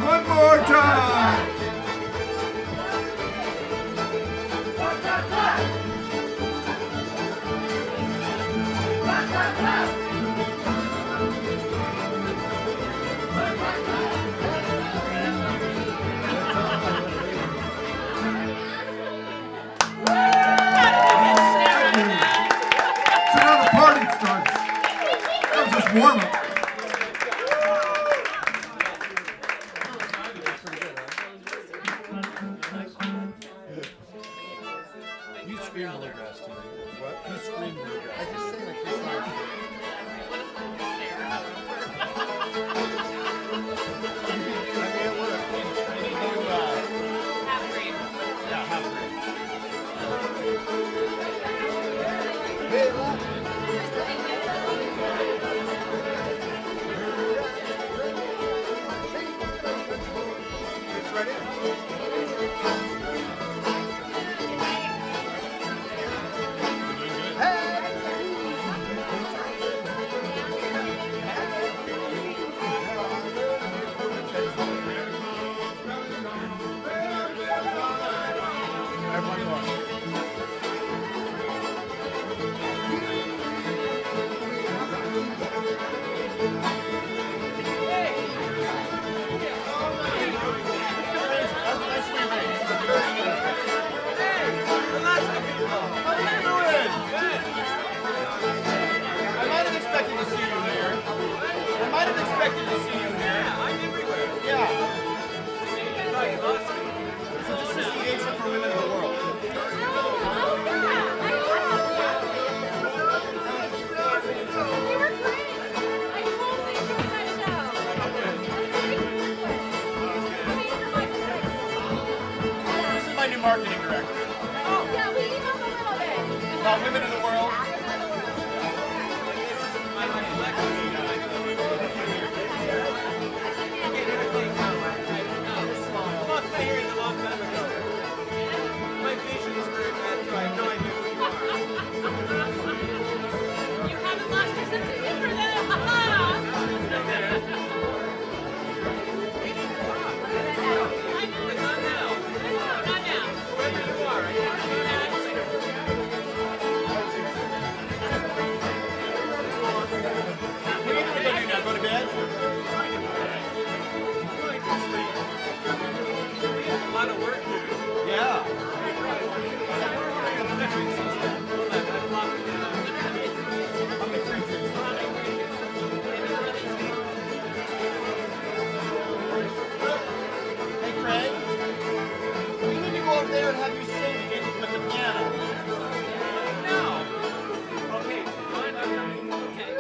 One more time. So now the party starts. That was just warm up. You scream bluegrass to me. What? You scream bluegrass. I just say like this song. Marketing director. Oh, yeah, we emailed a little bit. About women in the world. My vision is very bad, so I have no idea who you are. You haven't lost your sense of humor then. Not now. Whoever you are, work to do. Yeah. Hey, Craig. We need to go over there and have you sing again with the piano. No. Okay, fine. Okay.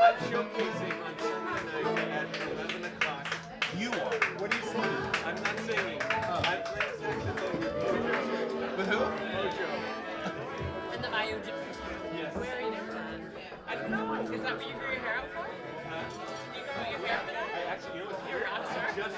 I'm showcasing on Sunday night at 11 o'clock. You are? What are you singing? I'm not singing. I'm playing saxophone with Mojo. With who? Mojo. And the Bayou Gypsy. Yes. Where are you next time? I don't know. Is that what you grew your hair out for? Do you grow your hair out for that? I actually, you know what's You're a rock star? just